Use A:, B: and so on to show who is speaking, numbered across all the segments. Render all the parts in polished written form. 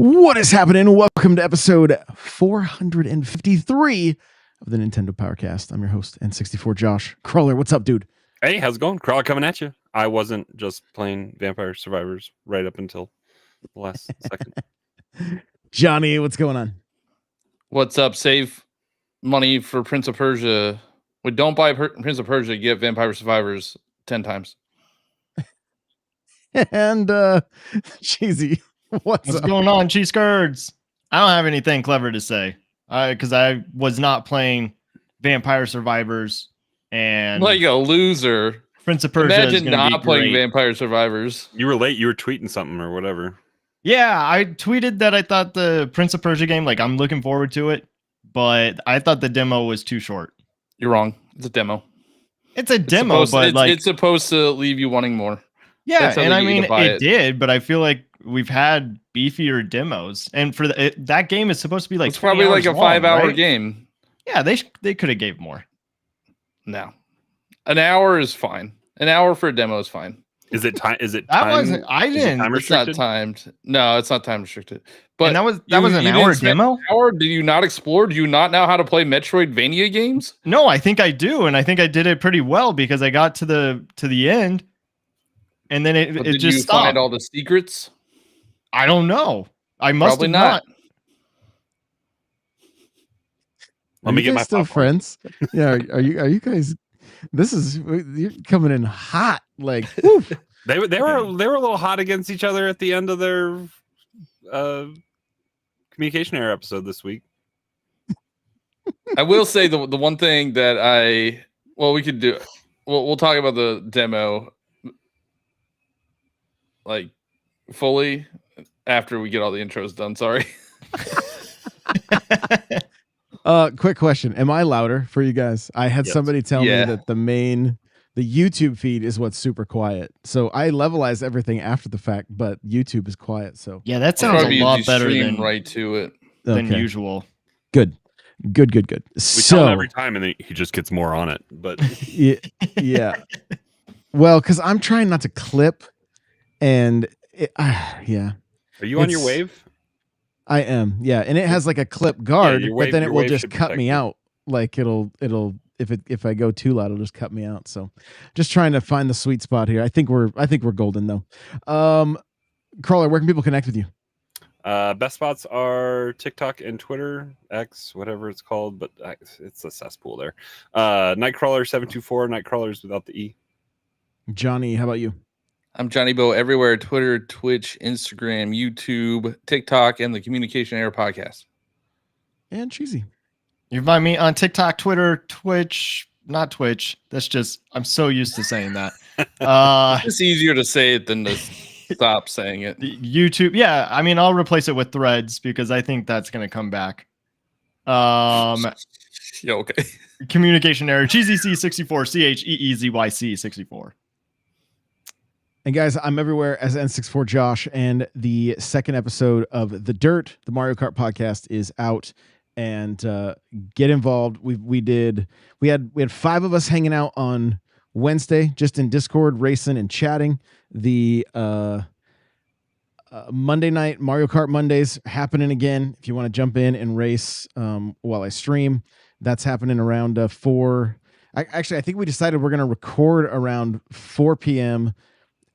A: What is happening? Welcome to episode 453 of the Nintendo Powercast. I'm your host, N64 Josh. Crawler, what's up, dude?
B: Hey, how's it going? Crawler coming at you. I wasn't just playing Vampire Survivors right up until the last second.
A: Johnny, what's going on?
C: What's up? Save money for Prince of Persia. We don't buy Prince of Persia, get Vampire Survivors 10 times.
A: And Cheesy, what's
D: going on, cheese curds? I don't have anything clever to say because I was not playing Vampire Survivors and
C: Like a loser.
D: Prince of Persia.
C: Imagine not playing Vampire Survivors.
B: You were late. You were tweeting something or whatever.
D: Yeah, I tweeted that I thought the Prince of Persia game, I'm looking forward to it, but I thought the demo was too short.
C: You're wrong. It's a demo.
D: It's a demo, but
C: it's supposed to leave you wanting more.
D: Yeah, and I mean it did, but I feel like we've had beefier demos, and for that game is supposed to be
C: it's probably like a 5-hour game.
D: Yeah, they could have gave more.
C: No, an hour is fine. An hour for a demo is fine.
B: Is it time? Is it
D: that
B: time?
D: wasn't? I didn't.
C: It's not timed. No, it's not time restricted. But
D: and that was an hour demo.
C: An hour? Did you not explore? Do you not know how to play Metroidvania games?
D: No, I think I do, and I think I did it pretty well because I got to the end, and then it
C: did
D: just
C: you
D: stopped.
C: Find all the secrets?
D: I don't know. I must
C: Probably
D: have not.
B: Let me get my
A: still
B: popcorn.
A: friends. Yeah, are you guys? You're coming in hot. Like
B: They were a little hot against each other at the end of their communication error episode this week.
C: I will say the one thing that we could do. We'll talk about the demo fully after we get all the intros done. Sorry.
A: Quick question. Am I louder for you guys? I had somebody tell me that the YouTube feed is what's super quiet. So I levelize everything after the fact, but YouTube is quiet. So
D: yeah, that sounds a lot better than
C: right to it
D: than usual.
A: Good.
B: We tell him every time, and then he just gets more on it. But
A: yeah. Well, because I'm trying not to clip, and yeah.
B: Are you on your wave?
A: I am, yeah, and it has like a clip guard, but then it will just cut me
B: you.
A: out. Like it'll if I go too loud, it'll just cut me out. So, just trying to find the sweet spot here. I think we're golden though. Crawler, where can people connect with you?
B: Best spots are TikTok and Twitter, X, whatever it's called, but it's a cesspool there. Nightcrawler724, Nightcrawlers without the E. Johnny,
A: how about you?
C: I'm Johnny Bo everywhere: Twitter, Twitch, Instagram, YouTube, TikTok, and the Communication Error Podcast.
A: And Cheesy.
D: You can find me on TikTok, Twitter, Twitch, not Twitch. That's just, I'm so used to saying that.
C: It's easier to say it than to stop saying it.
D: YouTube. Yeah. I mean, I'll replace it with Threads because I think that's going to come back.
C: Yeah, okay.
D: Communication Error, GZC64, CHEEZYC64.
A: And guys, I'm everywhere as N64 Josh, and the second episode of The Dirt, the Mario Kart podcast, is out. And get involved. We had 5 of us hanging out on Wednesday, just in Discord, racing and chatting. The Monday night Mario Kart Mondays happening again. If you want to jump in and race while I stream, that's happening around 4. I think we decided we're going to record around 4 p.m.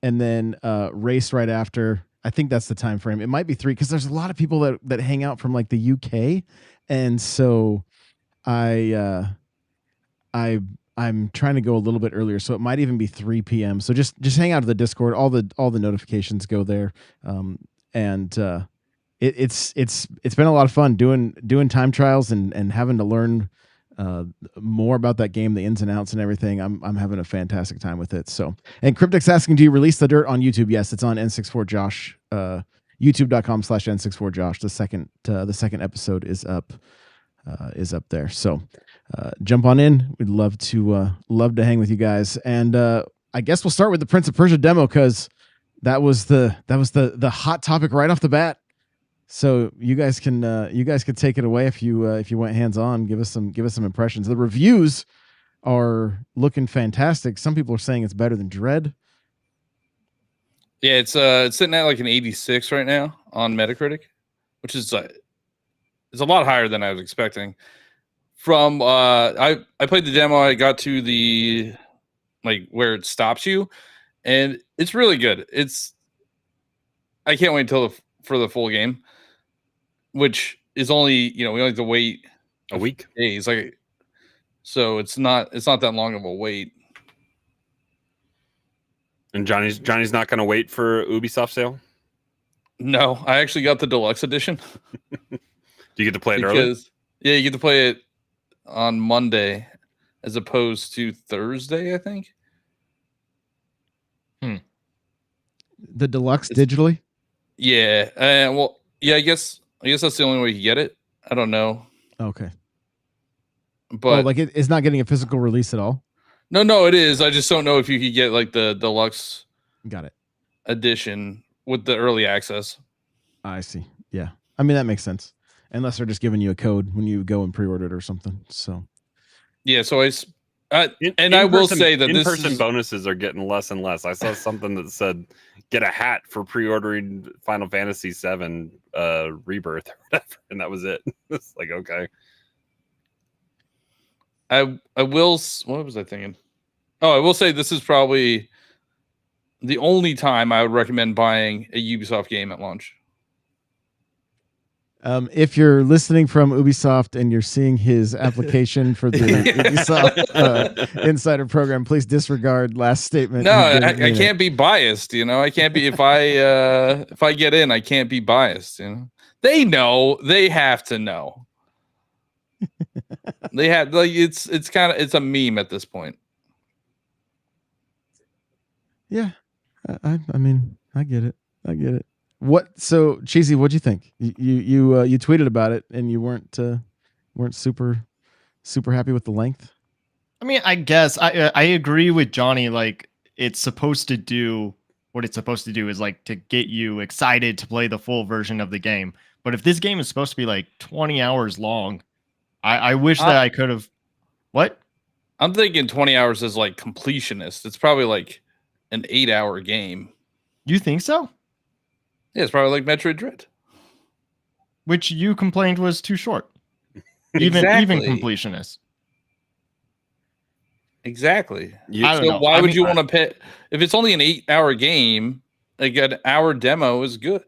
A: and then race right after. I think that's the time frame. It might be 3 because there's a lot of people that hang out from like the UK, and so I'm trying to go a little bit earlier, so it might even be 3 p.m. So just hang out to the Discord. All the notifications go there, and it's been a lot of fun doing time trials and having to learn more about that game, the ins and outs and everything. I'm having a fantastic time with it. So, and Cryptic's asking, do you release The Dirt on YouTube? Yes, it's on N64Josh, youtube.com/N64Josh. The second episode is up there. So, jump on in. We'd love to hang with you guys. And I guess we'll start with the Prince of Persia demo because that was the hot topic right off the bat. So you guys can take it away if you went hands on. Give us some impressions. The reviews are looking fantastic. Some people are saying it's better than Dread.
C: Yeah, it's sitting at like an 86 right now on Metacritic. which is it's a lot higher than I was expecting. From I played the demo. I got to the where it stops you, and it's really good. I can't wait for the full game, which is only we only have to wait
B: a week,
C: days. So it's not that long of a wait.
B: And Johnny's not going to wait for Ubisoft sale.
C: No, I actually got the deluxe edition.
B: Do you get to play it early?
C: Yeah, you get to play it on Monday as opposed to Thursday, I think.
A: The deluxe digitally?
C: Yeah. Well, yeah, I guess that's the only way you get it. I don't know.
A: Okay.
C: But
A: it's not getting a physical release at all?
C: No, it is. I just don't know if you could get the deluxe edition with the early access.
A: I see. Yeah. I mean, that makes sense. Unless they're just giving you a code when you go and pre-order it or something. So
C: yeah, so I will say that
B: in-person bonuses are getting less and less. I saw something that said get a hat for pre-ordering Final Fantasy VII Rebirth or whatever, and that was it. It's like, okay.
C: I will. What was I thinking? Oh, I will say this is probably the only time I would recommend buying a Ubisoft game at launch.
A: If you're listening from Ubisoft and you're seeing his application for the Ubisoft Insider Program, please disregard last statement.
C: No, I can't be biased. I can't be if I get in, I can't be biased. They know. They have to know. They have it's a meme at this point.
A: Yeah, I mean, I get it. So Cheesy, what'd you think? You tweeted about it and you weren't super happy with the length.
D: I mean, I guess I agree with Johnny. It's supposed to do what it's supposed to do is to get you excited to play the full version of the game. But if this game is supposed to be 20 hours long, I wish that I could have. What?
C: I'm thinking 20 hours is completionist. It's probably an 8-hour game.
D: You think so?
C: Yeah, it's probably like Metroid Dread,
D: which you complained was too short. Even completionist.
C: Exactly.
D: I don't know.
C: Why would you want to pay if it's only an 8-hour game? An hour demo is good.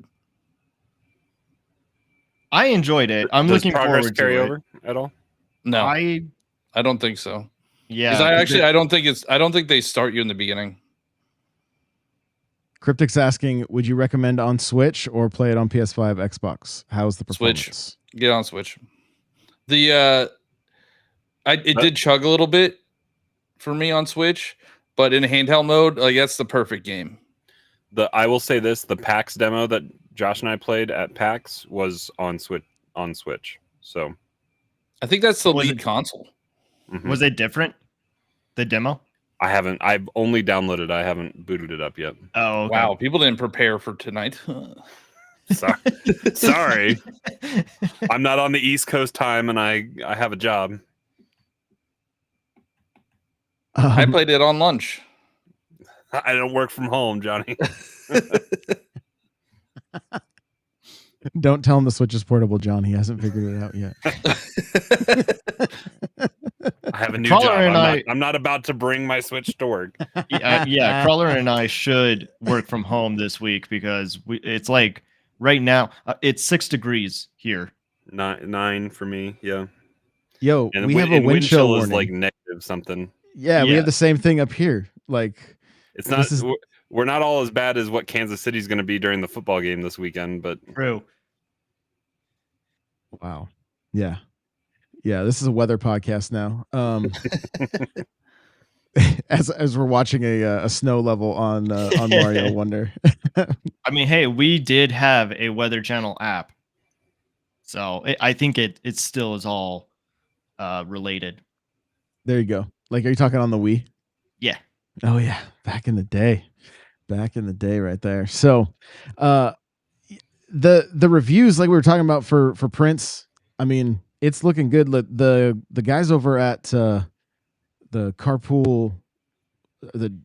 D: I enjoyed it. I'm looking forward to
B: carry
D: it.
B: over at all?
C: No, I don't think so.
D: Yeah,
C: I don't think they start you in the beginning.
A: Cryptic's asking, would you recommend on Switch or play it on PS5, Xbox? How's the performance?
C: Switch. Get on Switch. It did chug a little bit for me on Switch, but in handheld mode, that's the perfect game.
B: I will say this: the PAX demo that Josh and I played at PAX was on Switch. So,
C: I think that's the lead console.
B: Mm-hmm.
D: Was it different? The demo?
B: I've only downloaded. I haven't booted it up yet.
D: Oh, okay.
C: Wow! People didn't prepare for tonight.
B: Sorry. I'm not on the East Coast time, and I have a job.
C: I played it on lunch.
B: I don't work from home, Johnny.
A: Don't tell him the Switch is portable, John. He hasn't figured it out yet.
B: I have a new job. I'm not about to bring my Switch to work.
D: Yeah, Crawler and I should work from home this week because it's right now it's 6 degrees here.
B: 9 for me. Yeah.
A: Yo,
B: and
A: we have a wind chill
B: is
A: warning.
B: negative something.
A: Yeah, we have the same thing up here.
B: It's not. We're not all as bad as what Kansas City's going to be during the football game this weekend, but
D: true.
A: Wow. Yeah. This is a weather podcast now. As we're watching a snow level on Mario Wonder.
D: I mean, hey, we did have a Weather Channel app, so I think it still is all related. There
A: you go. Are you talking on the Wii?
D: Yeah.
A: Oh yeah, back in the day right there. So the reviews, like we were talking about for Prince, I mean, it's looking good. The guys over at the Carpool,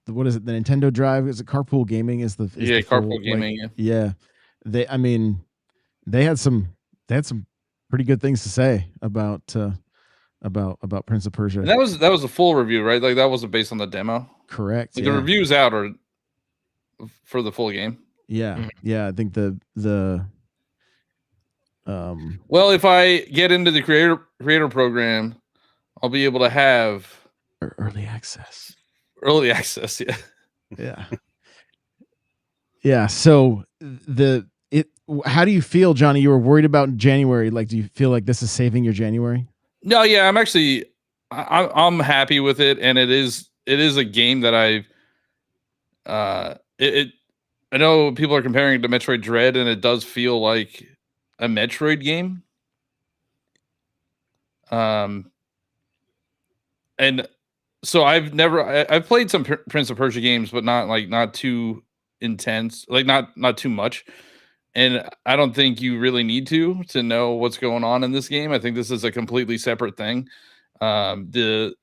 A: what is it, the Nintendo Drive, is it Carpool Gaming is the
C: Carpool Gaming.
A: they had some they had some pretty good things to say about Prince of Persia.
C: And that was a full review, right? Like that wasn't based on the demo.
A: Correct.
C: Like
A: Yeah.
C: the reviews out are for the full game.
A: Yeah.
D: Mhm.
A: Yeah. I think the
C: Well, if I get into the creator program, I'll be able to have
A: early access.
C: early access. Yeah.
A: Yeah. Yeah. So how do you feel, Johnny? You were worried about January. Like, do you feel like this is saving your January?
C: No, yeah, I'm actually I'm happy with it, and it is a game that I know people are comparing it to Metroid Dread, and it does feel like a Metroid game. And so I've played some Prince of Persia games, but not too intense, like not too much. And I don't think you really need to know what's going on in this game. I think this is a completely separate thing. The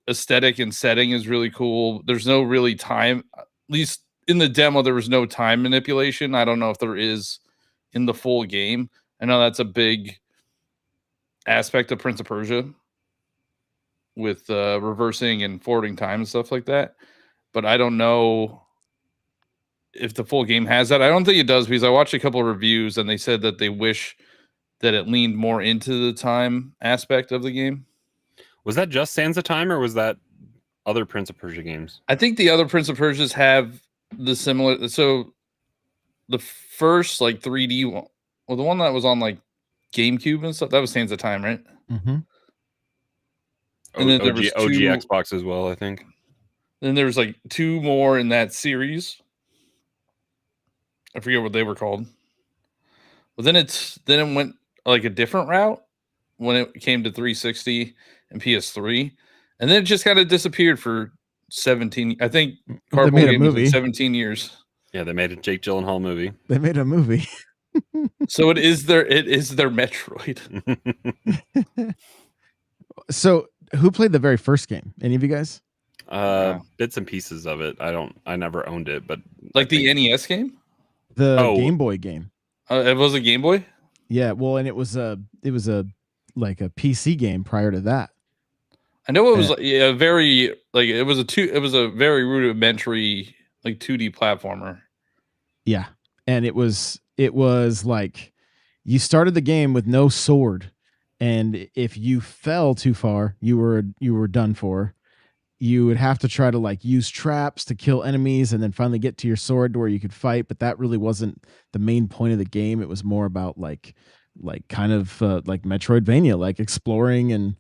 C: aesthetic and setting is really cool. There's no really time, at least in the demo, there was no time manipulation. I don't know if there is in the full game. I know that's a big aspect of Prince of Persia with reversing and forwarding time and stuff like that. But I don't know if the full game has that. I don't think it does, because I watched a couple of reviews and they said that they wish that it leaned more into the time aspect of the game.
B: Was that just Sands of Time, or was that other Prince of Persia games?
C: I think the other Prince of Persias have the similar. So the first like 3D one, well, the one that was on like GameCube and stuff, that was Sands of Time, right?
A: Mm-hmm.
C: And then there
B: OG,
C: was
B: OG
C: two,
B: Xbox as well, I think.
C: Then there was like two more in that series. I forget what they were called. But then it went like a different route when it came to 360 and PS3, and then it just kind of disappeared for 17. I think
A: They
C: Carpool
A: made a
C: Game was
A: movie.
C: in 17 years.
B: Yeah, they made a Jake Gyllenhaal movie.
A: They made a movie.
C: So it is their Metroid.
A: So who played the very first game? Any of you guys?
B: Bits and pieces of it. I never owned it, but
C: Like the NES game?
A: The Game Boy game.
C: It was a Game Boy?
A: Yeah, well, and it was a like a PC game prior to that.
C: I know it was a very like it was a very rudimentary like 2D platformer.
A: Yeah. And it was like you started the game with no sword, and if you fell too far, you were done for. You would have to try to like use traps to kill enemies and then finally get to your sword to where you could fight, but that really wasn't the main point of the game. It was more about like kind of like Metroidvania, like exploring and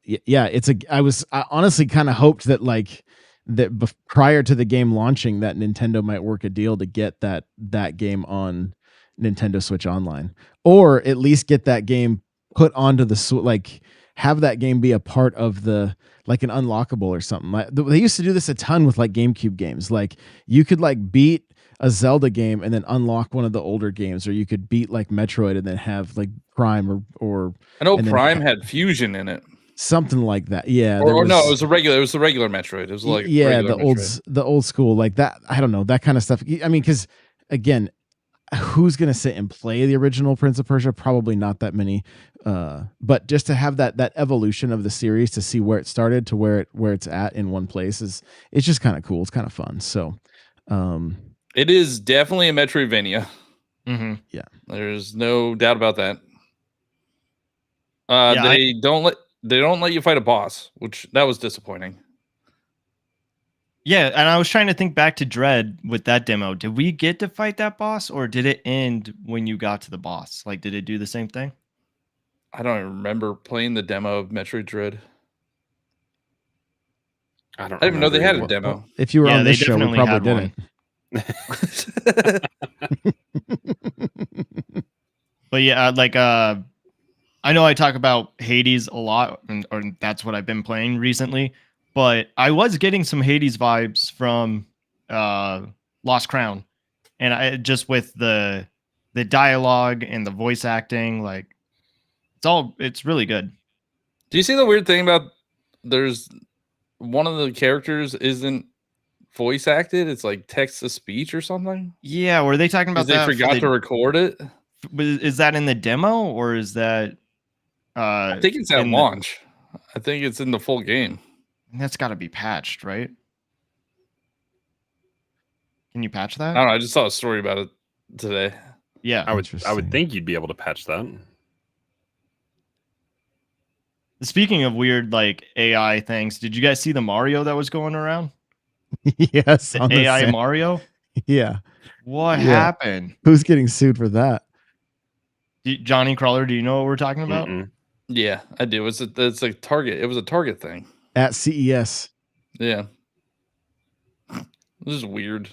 A: yeah, I honestly kind of hoped that like that prior to the game launching that Nintendo might work a deal to get that game on Nintendo Switch Online, or at least get that game put onto the like have that game be a part of the like an unlockable or something. Like they used to do this a ton with like GameCube games. Like you could like beat a Zelda game and then unlock one of the older games, or you could beat like Metroid and then have like Prime or
C: I know Prime had Fusion in it.
A: Something like that. Yeah.
C: Or no, it was the regular Metroid. It was like
A: the old school like that. I don't know, that kind of stuff. I mean, because again, who's gonna sit and play the original Prince of Persia? Probably not that many. But just to have that evolution of the series, to see where it started to where it's at in one place it's just kind of cool. It's kind of fun. So
C: it is definitely a Metroidvania.
D: Mm-hmm.
A: Yeah,
C: there's no doubt about that.
D: Yeah,
C: they don't let you fight a boss, which that was disappointing.
D: Yeah, and I was trying to think back to Dread with that demo. Did we get to fight that boss, or did it end when you got to the boss? Like, did it do the same thing?
C: I don't remember playing the demo of Metroid Dread. I didn't even know they had a demo.
A: Well, if you were on this show, we probably didn't.
D: But yeah, like I know I talk about Hades a lot, or that's what I've been playing recently. But I was getting some Hades vibes from Lost Crown, and I just with the dialogue and the voice acting, like it's really good.
C: Do you see the weird thing about there's one of the characters isn't voice acted. It's like text to speech or something.
D: Yeah, were they talking about
C: Because they
D: that?
C: forgot to record it.
D: Is that in the demo or is that?
C: I think it's at launch. I think it's in the full game.
D: That's got to be patched, right? Can you patch that?
C: I don't know. I just saw a story about it today.
D: Yeah,
B: I would think you'd be able to patch that.
D: Speaking of weird like AI things, did you guys see the Mario that was going around?
A: Yes,
D: The AI Mario.
A: Yeah.
D: What happened?
A: Who's getting sued for that?
D: Johnny Crawler, do you know what we're talking about?
C: Yeah, I do. It's a Target. It was a Target thing
A: at CES.
C: Yeah, this is weird.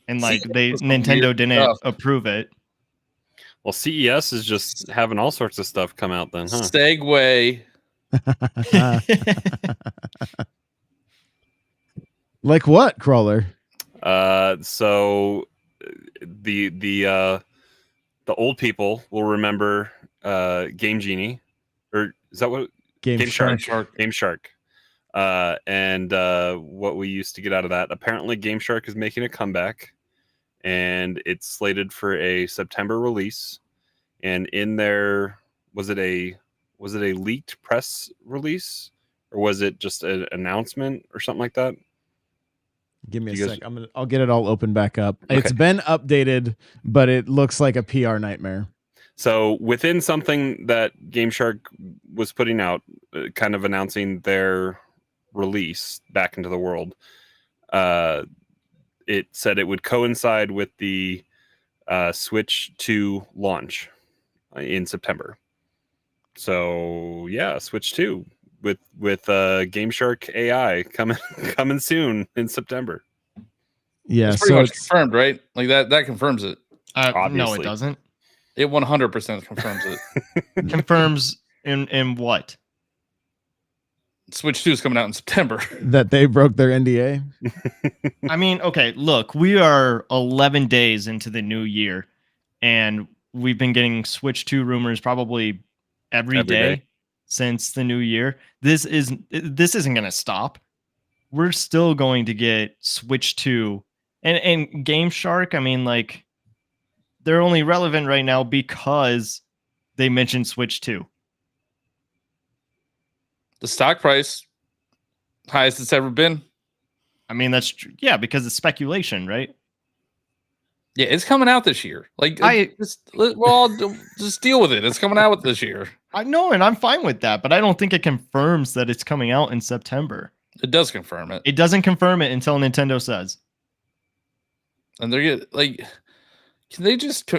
D: And like Nintendo didn't approve it.
B: Well, CES is just having all sorts of stuff come out then, huh?
C: Segue.
A: Like what, Crawler?
B: So the old people will remember Game Genie, or is that what?
A: Game Shark.
B: Game Shark. And what we used to get out of that. Apparently, Game Shark is making a comeback, and it's slated for a September release. And in there, was it a leaked press release, or was it just an announcement or something like that?
A: Give me a sec. I'll get it all open back up. Okay. It's been updated, but it looks like a PR nightmare.
B: So within something that Game Shark was putting out, kind of announcing their release back into the world, it said it would coincide with the Switch 2 launch in September. So yeah, Switch 2 with Game Shark AI coming soon in September.
A: Yeah,
C: it's pretty much confirmed, right? Like that confirms it.
D: No, it doesn't.
C: It 100% confirms it.
D: Confirms in what?
C: Switch 2 is coming out in September.
A: That they broke their NDA.
D: I mean, okay, look, we are 11 days into the new year, and we've been getting Switch 2 rumors probably every day since the new year. This isn't going to stop. We're still going to get Switch 2 and Game Shark. I mean, like, they're only relevant right now because they mentioned Switch 2.
C: The stock price, highest it's ever been.
D: I mean, that's true. Yeah, because it's speculation, right?
C: Yeah, it's coming out this year. Like, just deal with it. It's coming out this year.
D: I know, and I'm fine with that, but I don't think it confirms that it's coming out in September.
C: It does confirm it.
D: It doesn't confirm it until Nintendo says.
C: And they're like, can they just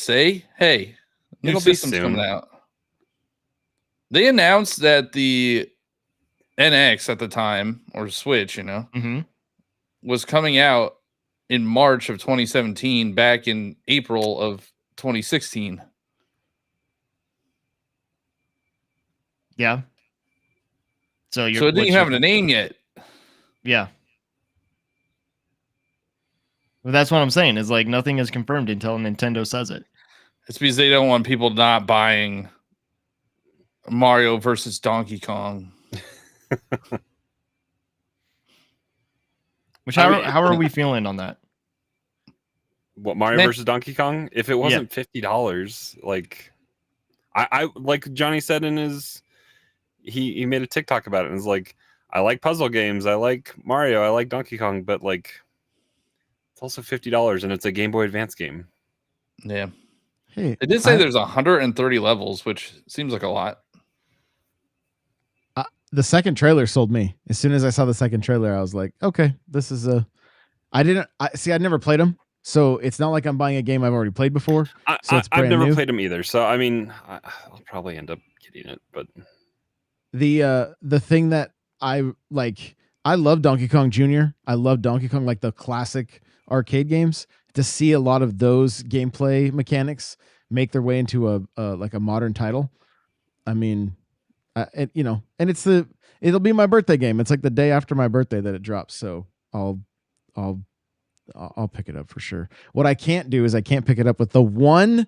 C: say, "Hey, new system's coming out"? They announced that the NX at the time, or Switch, was coming out in March of 2017, back in April of 2016.
D: Yeah. So
C: it didn't even have a name yet.
D: Yeah. Well, that's what I'm saying. Is like nothing is confirmed until Nintendo says it.
C: It's because they don't want people not buying Mario versus Donkey Kong.
D: How are we feeling on that?
B: What, Mario versus Donkey Kong? If it wasn't $50, like I like Johnny said in his he made a TikTok about it and was like, I like puzzle games, I like Mario, I like Donkey Kong, but like it's also $50 and it's a Game Boy Advance game.
C: Yeah.
A: Hey,
C: it did say there's 130 levels, which seems like a lot.
A: The second trailer sold me. As soon as I saw the second trailer, I was like, okay, this is I'd never played them. So it's not like I'm buying a game I've already played before.
B: I've never played them either. So, I mean, I'll probably end up getting it, but
A: the thing that I like, I love Donkey Kong Jr. I love Donkey Kong, like the classic arcade games. To see a lot of those gameplay mechanics make their way into a modern title. I mean, and it'll be my birthday game. It's like the day after my birthday that it drops. So I'll pick it up for sure. What I can't do is I can't pick it up with the one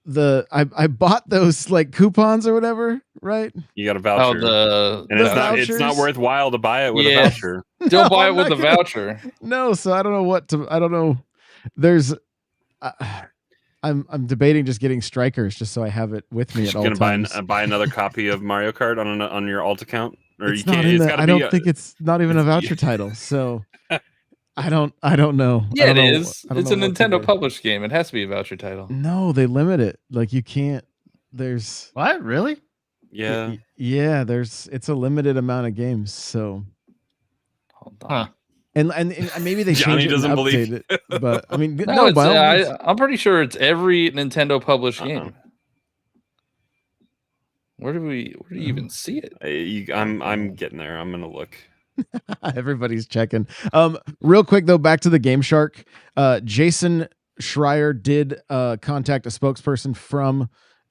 A: I bought those like coupons or whatever, right?
B: You got a
C: Oh,
B: voucher, and
A: the
B: it's not
A: vouchers?
B: worthwhile to buy it with a
C: Yeah.
B: voucher.
C: Don't buy it
A: I'm
C: with
A: not
C: a
A: gonna-
C: voucher.
A: No, so I don't know what to. I don't know. There's. I'm debating just getting strikers just so I have it with me
B: You're
A: at all
B: gonna
A: times.
B: buy another copy of Mario Kart on your alt account, or
A: It's
B: you can't.
A: not in
B: It's
A: the.
B: got to
A: I
B: be.
A: don't think it's not even a
B: it's-
A: voucher title. So I don't know.
C: Yeah,
A: I don't
C: it
A: know,
C: is.
A: I don't
C: It's a
A: know what to
C: Nintendo
A: do.
C: published game. It has to be a voucher title.
A: No, they limit it. Like you can't. There's.
D: What? Really?
B: Yeah.
A: Yeah. There's. It's a limited amount of games. So.
C: Hold on.
D: Huh.
A: And maybe they
B: Johnny
A: change it and
B: doesn't believe
A: update it, but I mean,
C: No,
A: no,
C: it's,
A: by all means.
C: I'm pretty sure it's every Nintendo published game. Where do you even see it?
B: I'm getting there. I'm gonna look.
A: Everybody's checking. Real quick though, back to the Game Shark. Jason Schreier did contact a spokesperson from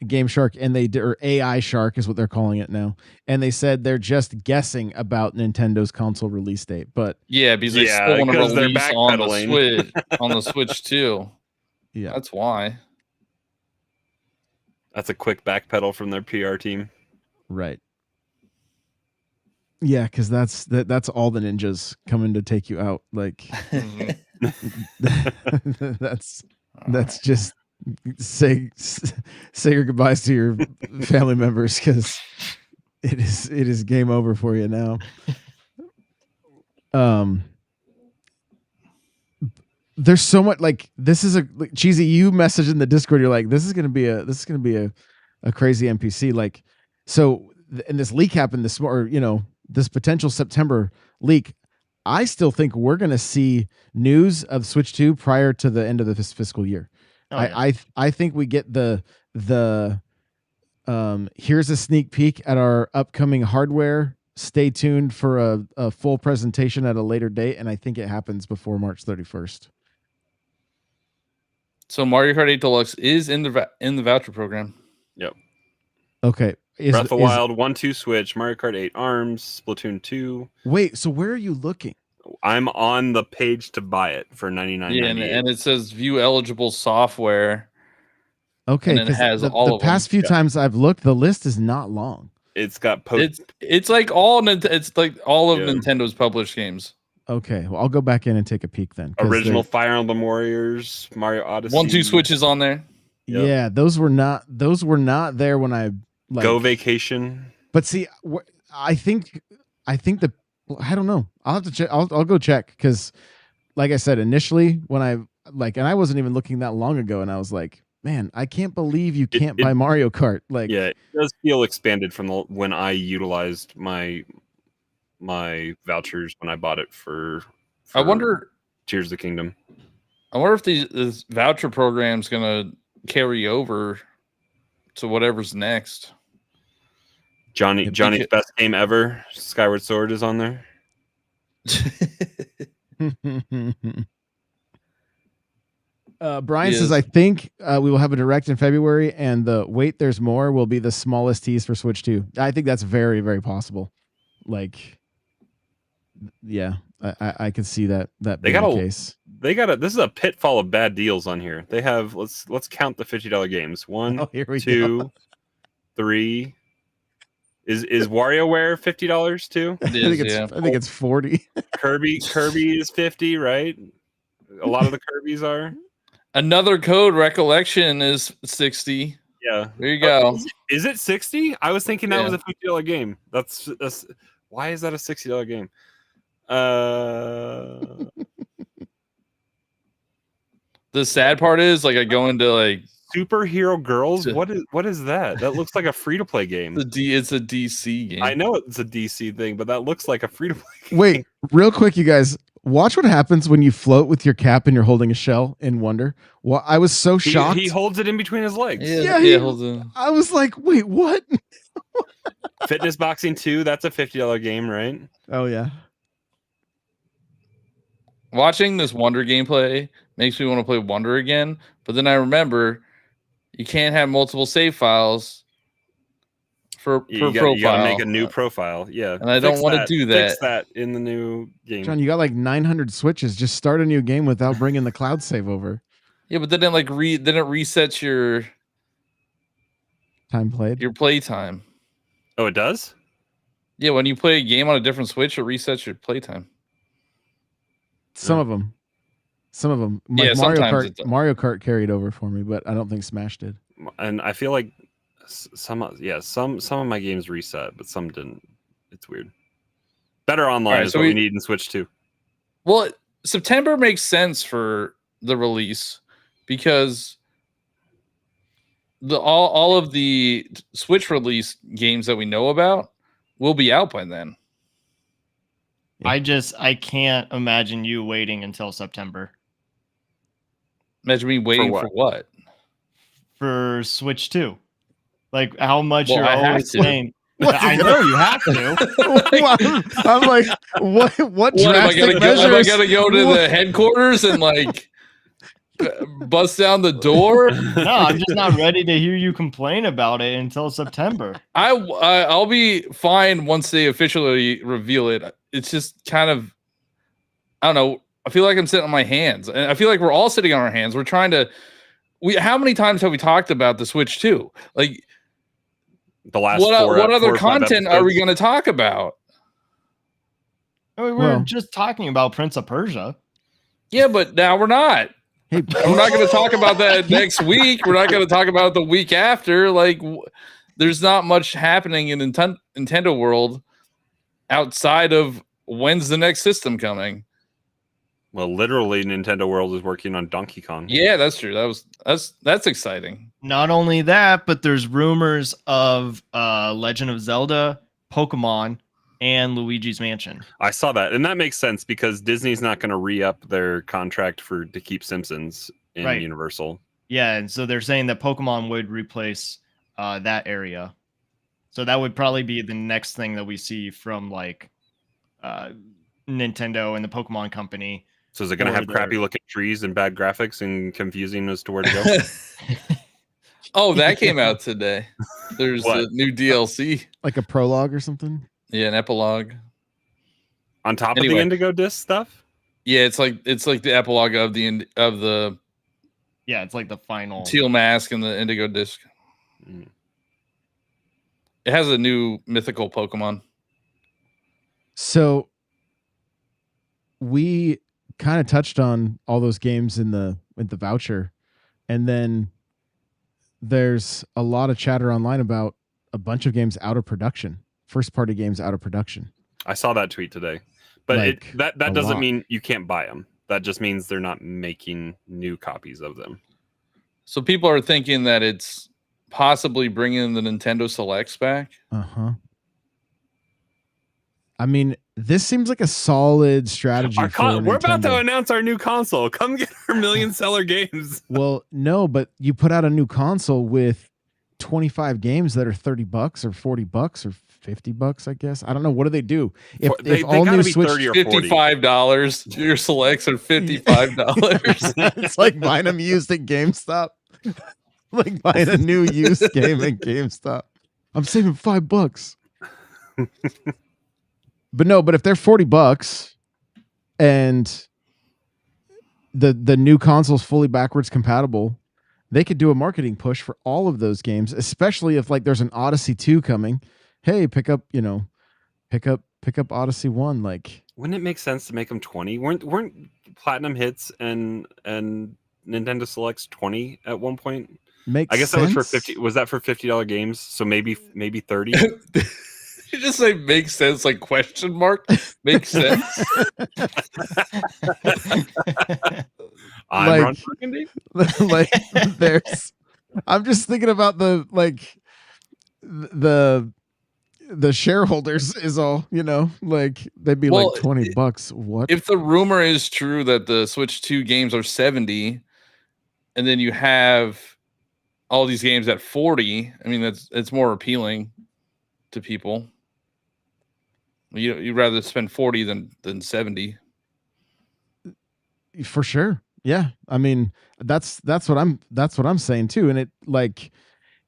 A: Game Shark, and they did, or AI Shark is what they're calling it now, and they said they're just guessing about Nintendo's console release date. But
C: Yeah, because they
B: Yeah,
C: still want to
B: because they're
C: release on the
B: backpedaling.
C: Switch on the Switch too.
A: yeah,
C: That's why.
B: That's a quick backpedal from their PR team.
A: right. Yeah, because that's all the ninjas coming to take you out. Like that's just say your goodbyes to your family members because it is game over for you now. There's so much, like, this is cheesy. You message in the Discord, you're like, this is gonna be a crazy NPC. Like, so and this leak happened this potential September leak. I still think we're gonna see news of Switch 2 prior to the end of this fiscal year.
D: Oh, yeah.
A: I think we get the here's a sneak peek at our upcoming hardware. Stay tuned for a full presentation at a later date, and I think it happens before March 31st.
C: So Mario Kart 8 Deluxe is in the voucher program.
B: Yep.
A: Okay.
B: Breath of the Wild 1-2 Switch, Mario Kart 8 ARMS, Splatoon 2.
A: Wait, so where are you looking?
B: I'm on the page to buy it for $99.98.
C: Yeah, and it says view eligible software.
A: Okay,
C: And it
A: because
C: has
A: the
C: all of
A: past
C: them.
A: few times I've looked, the list is not long.
B: It's got
C: It's like all of
B: Yeah.
C: Nintendo's published games.
A: Okay, well, I'll go back in and take a peek then. 'cause
B: original Fire Emblem Warriors, Mario Odyssey.
C: 1-2 Switches on there.
B: Yep.
A: Yeah, those were not there when I like
B: Go Vacation.
A: But see, I think I don't know. I'll have to check. I'll go check because, like I said, initially when and I wasn't even looking that long ago, and I was like, man, I can't believe you can't buy Mario Kart. Like,
B: Yeah, it does feel expanded from when I utilized my vouchers when I bought it for
C: I wonder
B: Tears of the Kingdom.
C: I wonder if this voucher program's gonna carry over to whatever's next.
B: Johnny's best game ever, Skyward Sword, is on there.
A: Brian says, I think we will have a direct in February, and the Wait, There's More will be the smallest tease for Switch 2. I think that's very, very possible. Like, yeah, I could see that being the case.
B: This is a pitfall of bad deals on here. They have, let's count the $50 games. 1,
A: here we
B: 2,
A: go.
B: 3. Is WarioWare $50 too?
A: I think it's 40.
B: Kirby is 50, right? A lot of the Kirby's are.
C: Another code recollection is 60.
B: Yeah.
C: There you go.
B: Is it 60? I was thinking that was a $50 game. That's why is that a $60 game?
C: The sad part is, like, I go into like
B: Superhero Girls. What is that? That looks like a free to play game.
C: It's a DC game.
B: I know it's a DC thing, but that looks like a free to play game.
A: Wait, real quick, you guys. Watch what happens when you float with your cap and you're holding a shell in Wonder. Well, I was so shocked.
B: He holds it in between his legs.
C: Yeah, holds it.
A: I was like, wait, what?
B: Fitness Boxing 2, that's a $50 game, right?
A: Oh, yeah.
C: Watching this Wonder gameplay makes me want to play Wonder again, but then I remember you can't have multiple save files per profile.
B: You gotta make a new profile. Yeah.
C: And I don't want to do that.
B: Fix that in the new game.
A: John, you got like 900 switches. Just start a new game without bringing the cloud save over.
C: Yeah, but then it resets your
A: Time played.
C: your playtime.
B: Oh, it does?
C: Yeah, when you play a game on a different Switch, it resets your playtime.
A: Some of them. Like
C: Yeah, sometimes it does.
A: Mario Kart carried over for me, but I don't think Smash did.
B: And I feel like some of my games reset, but some didn't. It's weird. Better online
C: Alright,
B: is
C: so
B: what we
C: we-
B: need in Switch 2.
C: Well, September makes sense for the release because all of the Switch release games that we know about will be out by then.
D: I can't imagine you waiting until September
C: Imagine me waiting
B: what?
C: for what?
D: for Switch 2. Like how much
C: Well,
D: you're
C: I have
D: always
C: to.
D: saying. I know you have to.
A: I'm like, what
C: What am I
A: drastic
C: gonna go? Am I
A: measures?
C: gonna go to
A: What-
C: the headquarters and like bust down the door?
D: No, I'm just not ready to hear you complain about it until September.
C: I'll be fine once they officially reveal it. It's just kind of, I don't know. I feel like I'm sitting on my hands, and I feel like we're all sitting on our hands. We're trying to. How many times have we talked about the Switch 2? Like,
B: The last
C: what other
B: 4 or 5
C: content are we
B: episodes.
C: going to talk about?
D: I mean,
A: Well-
D: we're just talking about Prince of Persia.
C: Yeah, but now we're not.
A: Hey,
C: We're not going to talk about that next week. We're not going to talk about it the week after. Like, there's not much happening in Nintendo world outside of when's the next system coming.
B: Well, literally, Nintendo World is working on Donkey Kong.
C: Yeah, that's true. That's exciting.
D: Not only that, but there's rumors of Legend of Zelda, Pokemon, and Luigi's Mansion.
B: I saw that, and that makes sense because Disney's not going to re-up their contract to keep Simpsons in
D: Right.
B: Universal.
D: Yeah, and so they're saying that Pokemon would replace that area. So that would probably be the next thing that we see from like Nintendo and the Pokemon Company.
B: So is it going to
D: Or
B: have crappy looking trees and bad graphics and confusing as to where to go?
C: Oh, that came out today. There's
B: What?
C: a new DLC.
A: like a prologue or something.
C: Yeah, an epilogue.
B: On top of
C: Anyway.
B: the Indigo Disc stuff?
C: Yeah, it's like the epilogue of the
D: Yeah, it's like the final.
C: teal mask and the indigo disc.
B: Mm.
C: It has a new mythical Pokemon.
A: So we kind of touched on all those games in the voucher, and then there's a lot of chatter online about a bunch of games out of production, first party games out of production.
B: I saw that tweet today. But
A: Like,
B: that
A: a
B: doesn't
A: lot.
B: mean you can't buy them. That just means they're not making new copies of them.
C: So people are thinking that it's possibly bringing the Nintendo Selects back.
A: I mean, this seems like a solid strategy.
B: We're about to
A: Nintendo.
B: announce our new console. Come get our million seller games.
A: Well, no, but you put out a new console with 25 games that are $30 or $40 or $50, I guess. I don't know. What do they do?
B: They
A: all
B: gotta
A: new
B: be
A: Switch,
B: 30 or 40.
C: $55. Your selects are $55.
A: it's like buying them used at GameStop. Like buying a new used game at GameStop. I'm saving $5. But if they're $40 and the new console's fully backwards compatible, they could do a marketing push for all of those games, especially if like there's an Odyssey 2 coming. Hey, pick up Odyssey 1. Like,
B: Wouldn't it make sense to make them 20? Weren't Platinum Hits and Nintendo Selects 20 at one point?
A: makes
B: I guess
A: sense.
B: that was for 50. Was that for $50 games? So maybe 30.
C: You just say makes sense, like question mark? Makes sense.
B: I'm
A: Like-
B: Ron Burgundy.
A: Like there's I'm just thinking about the shareholders is all, like they'd be
C: Well,
A: like $20. What?
C: If the rumor is true that the Switch 2 games are 70 and then you have all these games at 40, I mean it's more appealing to people. You'd rather spend 40 than 70.
A: For sure. Yeah. I mean, that's what I'm saying too. And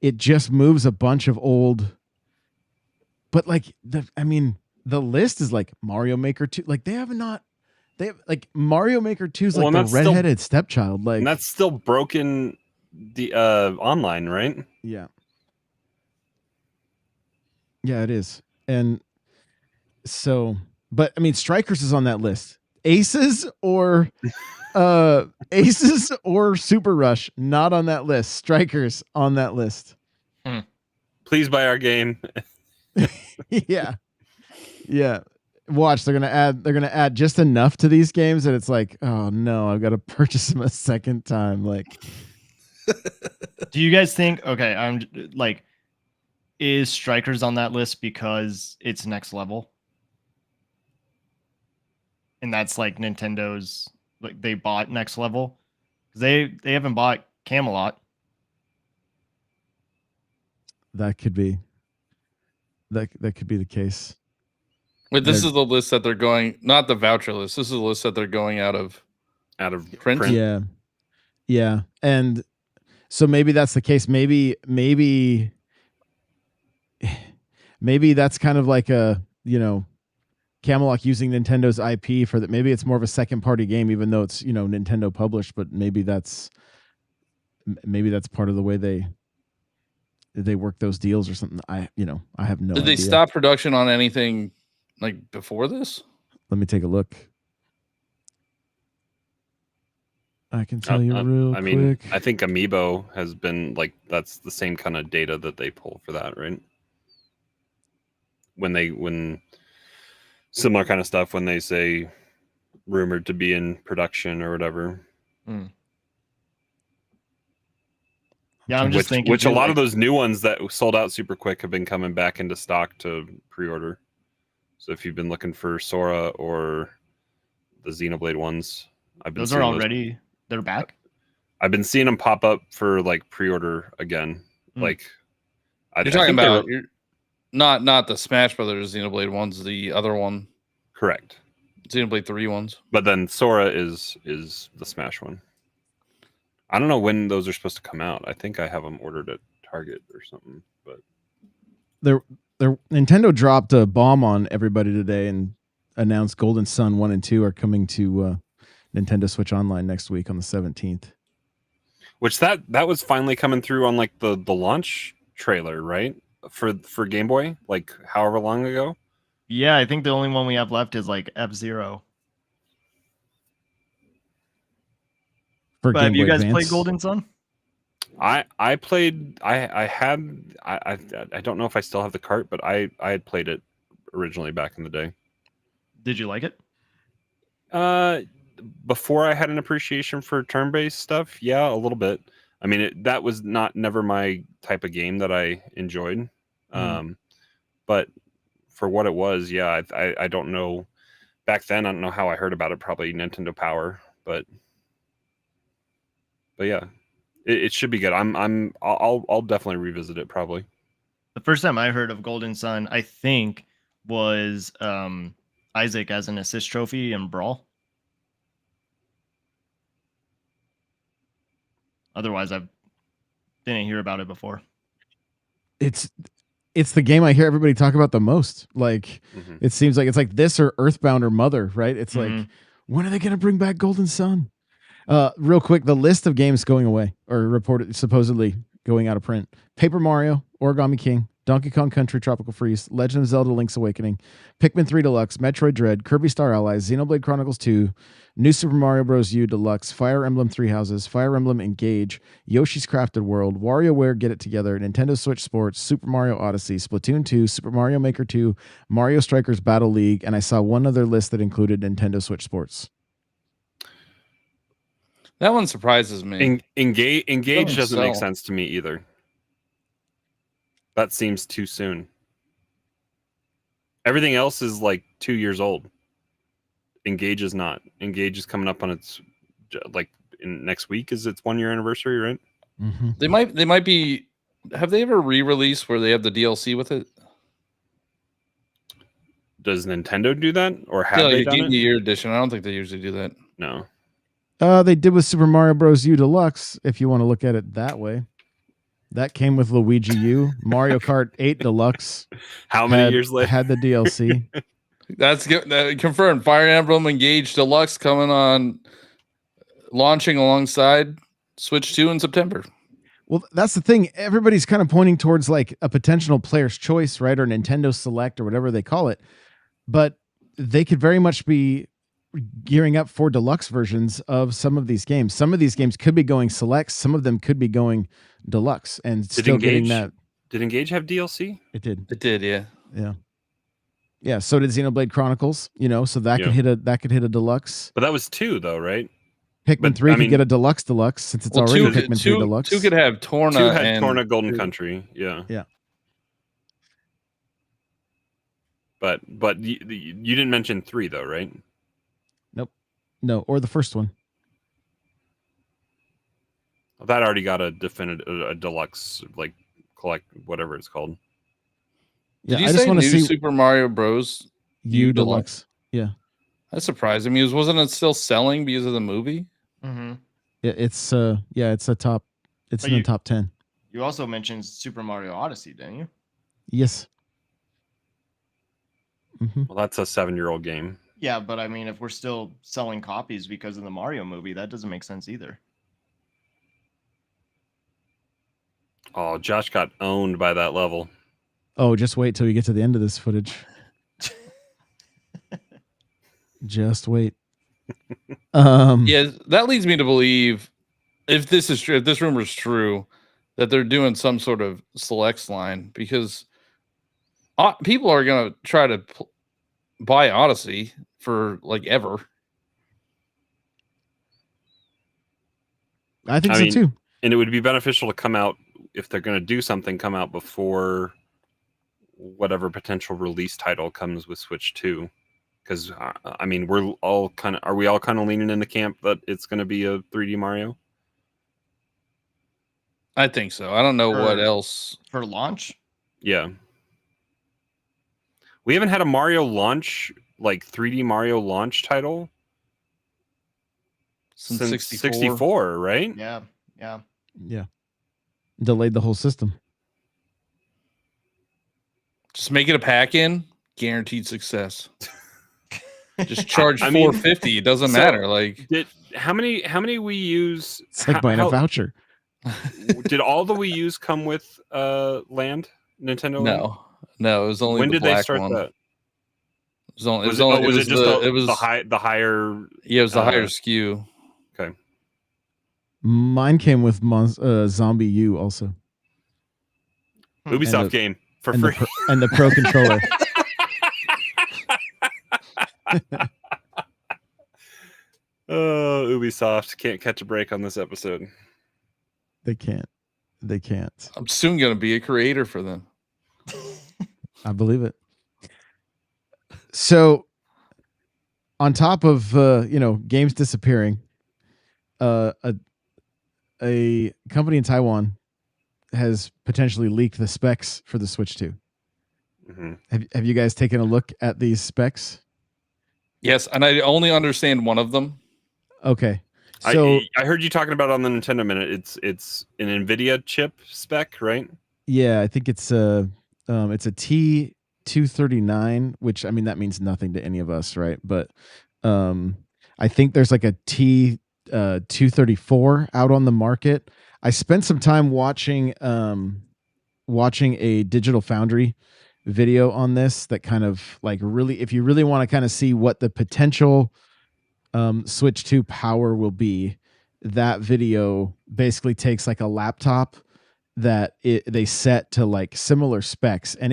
A: it just moves a bunch of old, but like the list is like Mario Maker 2. Like they have Mario Maker 2 is like
B: Well, and
A: the
B: that's still-
A: redheaded stepchild. Like
B: And that's still broken the online, right?
A: yeah. Yeah, it is. And so, but I mean, Strikers is on that list. Aces or Super Rush, not on that list. Strikers on that list.
B: Please buy our game.
A: Yeah. Yeah. Watch, they're gonna add just enough to these games that it's like, oh no, I've got to purchase them a second time. Like,
D: Do you guys think? Okay, I'm like, is Strikers on that list because it's next level, and that's like Nintendo's, like they bought next level because they haven't bought Camelot.
A: that could be the case.
C: Wait, this is the list that they're going, not the voucher list. This is the list that they're going out of print.
A: Yeah. Yeah. And so maybe that's the case. Maybe that's kind of like a, Camelot using Nintendo's IP for that. Maybe it's more of a second party game, even though it's, Nintendo published, but maybe that's part of the way they work those deals or something. I have no idea.
C: Did they stop production on anything like before this?
A: Let me take a look. I can tell you real quick.
B: Mean, I think Amiibo has been like, that's the same kind of data that they pull for that, right? When similar kind of stuff, when they say rumored to be in production or whatever.
D: Yeah, I'm just thinking.
B: Which a lot of those new ones that sold out super quick have been coming back into stock to pre-order. So if you've been looking for Sora or the Xenoblade ones,
D: those are already they're back.
B: I've been seeing them pop up for like pre-order again. Like,
C: you're talking about not the Smash Brothers Xenoblade ones, the other one.
B: Correct.
C: Xenoblade 3 ones.
B: But then Sora is the Smash one. I don't know when those are supposed to come out. I think I have them ordered at Target or something. But
A: Nintendo dropped a bomb on everybody today and announced Golden Sun 1 and 2 are coming to Nintendo Switch Online next week on the 17th.
B: Which that was finally coming through on like the launch trailer, right? For Game Boy, like however long ago.
D: Yeah, I think the only one we have left is like F-Zero. But have you guys played Golden Sun?
B: I played. I don't know if I still have the cart, but I had played it originally back in the day.
D: Did you like it?
B: Before I had an appreciation for turn-based stuff, yeah, a little bit. I mean, that was never my type of game that I enjoyed. But for what it was, yeah, I don't know. Back then, I don't know how I heard about it. Probably Nintendo Power, but yeah, it should be good. I'll definitely revisit it probably.
D: The first time I heard of Golden Sun, I think, was Isaac as an assist trophy in Brawl. Otherwise, I didn't hear about it before.
A: It's the game I hear everybody talk about the most. Like, it seems like it's like this or Earthbound or Mother, right? It's like, when are they going to bring back Golden Sun? Real quick, the list of games going away or reported supposedly going out of print: Paper Mario, Origami King, Donkey Kong Country Tropical Freeze, Legend of Zelda Link's Awakening, Pikmin 3 Deluxe, Metroid Dread, Kirby Star Allies, Xenoblade Chronicles 2, New Super Mario Bros. U Deluxe, Fire Emblem Three Houses, Fire Emblem Engage, Yoshi's Crafted World, WarioWare Get It Together, Nintendo Switch Sports, Super Mario Odyssey, Splatoon 2, Super Mario Maker 2, Mario Strikers Battle League, and I saw one other list that included Nintendo Switch Sports.
C: That one surprises me.
B: Engage doesn't make sense to me either. That seems too soon. Everything else is like 2 years old. Engage is not. Engage is coming up on its next week is its 1 year anniversary, right?
A: Mm-hmm.
C: They might be. Have they ever re-released where they have the DLC with it?
B: Does Nintendo do that, or have they done
C: Game
B: it?
C: of the Year edition. I don't think they usually do that.
B: No.
A: They did with Super Mario Bros. U Deluxe, if you want to look at it that way. That came with Luigi U. Mario Kart 8 Deluxe.
B: How many years later?
A: Had the DLC.
C: That's confirmed. Fire Emblem Engage Deluxe coming on, launching alongside Switch 2 in September.
A: Well, that's the thing. Everybody's kind of pointing towards like a potential player's choice, right? Or Nintendo Select or whatever they call it. But they could very much be gearing up for deluxe versions of some of these games. Some of these games could be going select. Some of them could be going deluxe and still getting that.
B: Did Engage have DLC?
A: It did.
C: It did, yeah.
A: Yeah. Yeah. So did Xenoblade Chronicles, so that could hit a deluxe.
B: But that was 2 though, right?
A: Pikmin 3 could get a deluxe since it's already Pikmin 3 deluxe.
C: 2 could have Torna.
B: 2 had Torna Golden Country. Yeah.
A: Yeah.
B: But you didn't mention 3 though, right?
A: Nope. No, or the first one.
B: That already got a deluxe, like collect whatever it's called.
C: Yeah, I just want to see Super Mario Bros.
A: U Deluxe. Yeah.
C: That surprised me. Wasn't it still selling because of the movie?
D: Mm-hmm.
A: Yeah, it's a top. It's in the top 10.
D: You also mentioned Super Mario Odyssey, didn't you?
A: Yes. Mm-hmm.
B: Well, that's a 7-year-old game.
D: Yeah, but I mean, if we're still selling copies because of the Mario movie, that doesn't make sense either.
B: Oh, Josh got owned by that level.
A: Oh, just wait till you get to the end of this footage. Just wait.
C: Yeah, that leads me to believe, if this is true, if this rumor is true, that they're doing some sort of selects line, because people are going to try to buy Odyssey for like ever.
A: I think so too.
B: And it would be beneficial to come out, if they're going to do something, come out before whatever potential release title comes with Switch 2. Because are we all kind of leaning in the camp that it's going to be a 3D Mario?
C: I think so. I don't know what else
D: for launch.
B: Yeah, we haven't had a Mario launch, like 3D Mario launch title since 64, right?
D: Yeah.
A: Delayed the whole system.
C: Just make it a pack-in, guaranteed success. Just charge $450. It doesn't matter. Like,
B: how many Wii U's?
A: It's like buying a voucher.
B: Did all the Wii U's come with Land? Nintendo Land?
C: No. It was only
B: when
C: the
B: did they
C: black
B: start
C: one.
B: that?
C: Was it
B: the higher?
C: Yeah, it was the higher SKU.
B: Okay.
A: Mine came with Zombie U also.
B: Ubisoft game for free.
A: And the Pro controller.
B: Oh, Ubisoft can't catch a break on this episode.
A: They can't.
C: I'm soon going to be a creator for them.
A: I believe it. So, on top of games disappearing, a company in Taiwan has potentially leaked the specs for the Switch 2.
B: Mm-hmm.
A: Have you guys taken a look at these specs?
C: Yes, and I only understand one of them.
A: Okay. So
B: I heard you talking about on the Nintendo Minute. It's an NVIDIA chip spec, right?
A: Yeah, I think it's a T239, which that means nothing to any of us, right? But I think there's like a T234 out on the market. I spent some time watching a Digital Foundry video on this that kind of like really, if you really want to kind of see what the potential Switch 2 power will be, that video basically takes like a laptop that they set to like similar specs, and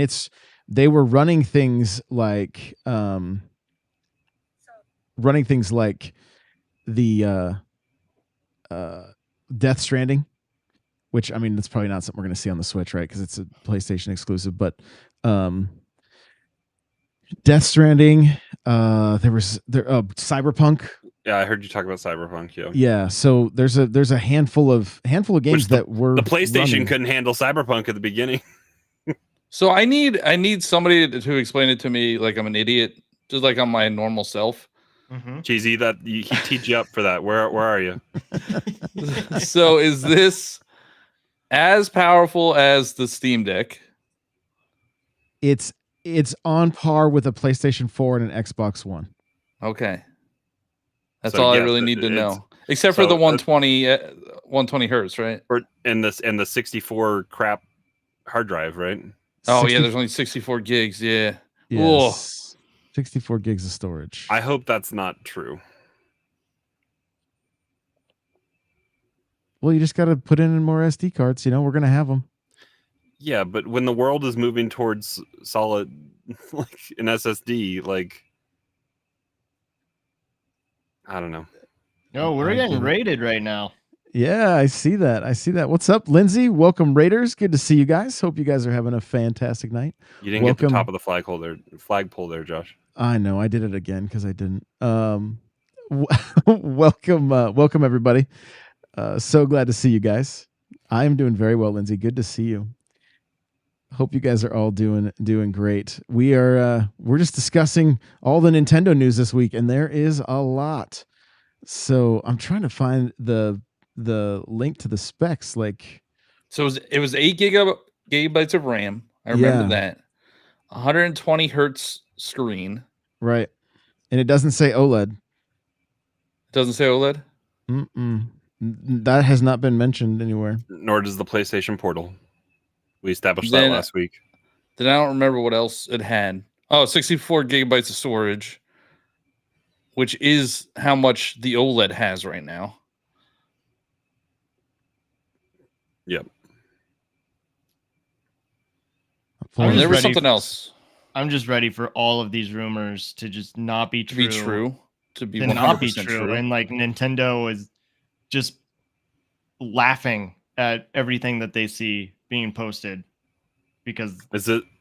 A: they were running things like the Death Stranding, which that's probably not something we're going to see on the Switch, right? Because it's a PlayStation exclusive. But Death Stranding, Cyberpunk.
B: Yeah, I heard you talk about Cyberpunk. Yeah.
A: Yeah. So there's a handful of games that were
B: the PlayStation
A: running.
B: couldn't handle Cyberpunk at the beginning.
C: So I need somebody to explain it to me like I'm an idiot, just like I'm my normal self.
D: Mm-hmm.
B: Cheesy, that he teed you up for that. Where are you?
C: So is this as powerful as the Steam Deck?
A: It's on par with a PlayStation 4 and an Xbox One.
C: Okay. That's all I really need to know. Except for the 120 120 hertz, right?
B: And the 64 crap hard drive, right?
C: Oh yeah, there's only 64 gigs. Yeah.
A: Yes. 64 gigs of storage.
B: I hope that's not true.
A: Well, you just got to put in more SD cards. We're going to have them.
B: Yeah, but when the world is moving towards solid, like an SSD, like I don't know.
D: No, we're getting raided right now.
A: Yeah, I see that. What's up, Lindsay? Welcome, Raiders. Good to see you guys. Hope you guys are having a fantastic night.
B: You didn't get the top of the flagpole there, Josh.
A: I know. I did it again because I didn't. Welcome everybody. So glad to see you guys. I am doing very well, Lindsay. Good to see you. Hope you guys are all doing great. We're just discussing all the Nintendo news this week, and there is a lot. So I'm trying to find the link to the specs.
C: So it was 8 gigabytes of RAM. I remember that. 120 hertz screen.
A: Right. And it doesn't say OLED.
C: It doesn't say OLED?
A: That has not been mentioned anywhere.
B: Nor does the PlayStation Portal. We established that last week.
C: Then I don't remember what else it had. Oh, 64 gigabytes of storage, which is how much the OLED has right now.
B: Yep.
C: There was something else.
D: I'm just ready for all of these rumors to just not be true.
C: To be
D: not be true. And like Nintendo is just laughing at everything that they see being posted. Because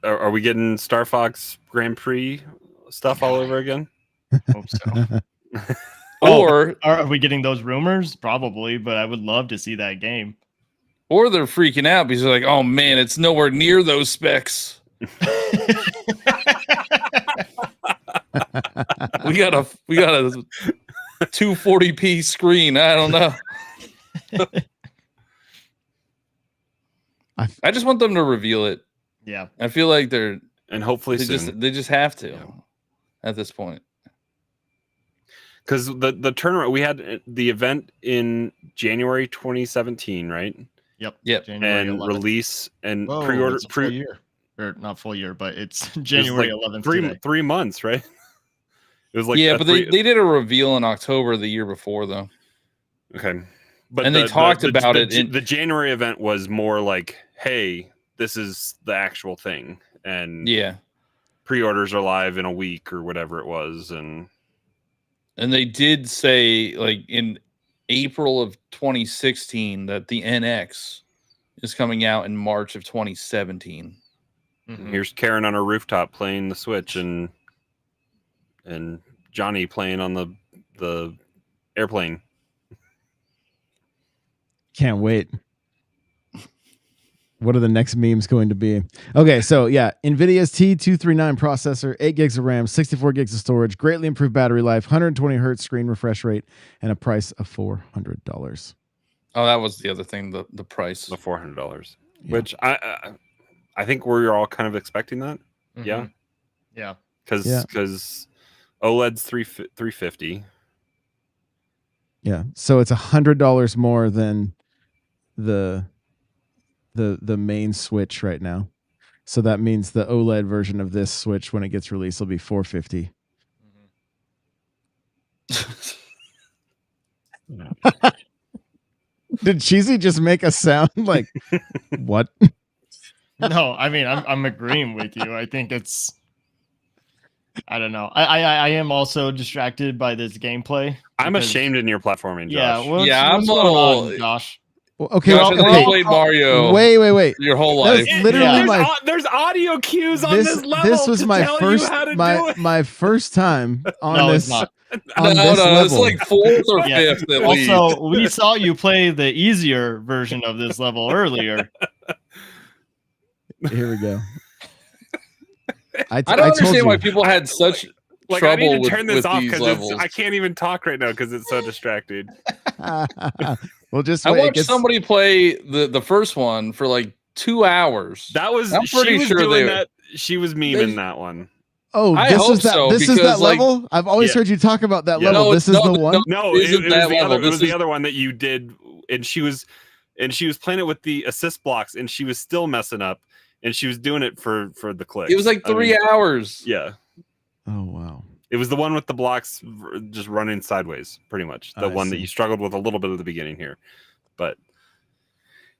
B: are we getting Star Fox Grand Prix stuff all over again?
D: Hope so. Or are we getting those rumors? Probably, but I would love to see that game.
C: Or they're freaking out because they're like, "Oh man, it's nowhere near those specs." we got a 240p screen. I don't know. I just want them to reveal it.
D: Yeah,
C: I feel like
B: and hopefully
C: they just have to at this point.
B: Because the turnaround, we had the event in January 2017, right?
D: Yep.
B: January and 11th. Release and
D: pre-order full year, or not full year, but it's January 11th.
B: 3 months, right? It was like
C: but they did a reveal in October the year before, though.
B: Okay, but
C: they talked about it.
B: The January event was more like, "Hey, this is the actual thing," and pre-orders are live in a week or whatever it was, and
C: they did say like in April of 2016 that the NX is coming out in March of 2017.
B: Mm-hmm. Here's Karen on her rooftop playing the Switch and Johnny playing on the airplane.
A: Can't wait. What are the next memes going to be? Okay, so NVIDIA's T239 processor, 8 gigs of RAM, 64 gigs of storage, greatly improved battery life, 120 hertz screen refresh rate, and a price of $400.
C: Oh, that was the other thing, the price.
B: The $400, which I think we're all kind of expecting that.
D: Mm-hmm. Yeah.
B: Because OLED's $350.
A: Yeah, so it's $100 more than the main Switch right now. So that means the OLED version of this Switch, when it gets released, will be $450. Mm-hmm. Did Cheesy just make a sound like what?
D: No, I mean I'm agreeing with you. I think it's, I don't know. I am also distracted by this gameplay.
B: I'm ashamed in your platforming, Josh.
D: I'm a little Josh.
A: Okay,
C: Josh, okay. Played Mario.
A: Wait.
C: Your whole life.
A: Literally,
B: there's audio cues on this level.
A: This was my first time on this. On this level.
C: It's like fourth or fifth. At least.
D: Also, we saw you play the easier version of this level earlier.
A: Here we go.
C: I don't understand why people had such trouble
B: I need to turn this off
C: because
B: I can't even talk right now because it's so distracted.
A: Well, just
C: I watched somebody play the first one for like 2 hours.
B: That was she was memeing that one.
A: Oh, this is that level? I've always heard you talk about that level. This is the one?
B: No, it was the other one that you did she was playing it with the assist blocks, and she was still messing up, and she was doing it for the clicks.
C: It was like 3 hours.
B: Yeah.
A: Oh wow.
B: It was the one with the blocks just running sideways, pretty much. The one that you struggled with a little bit at the beginning here, but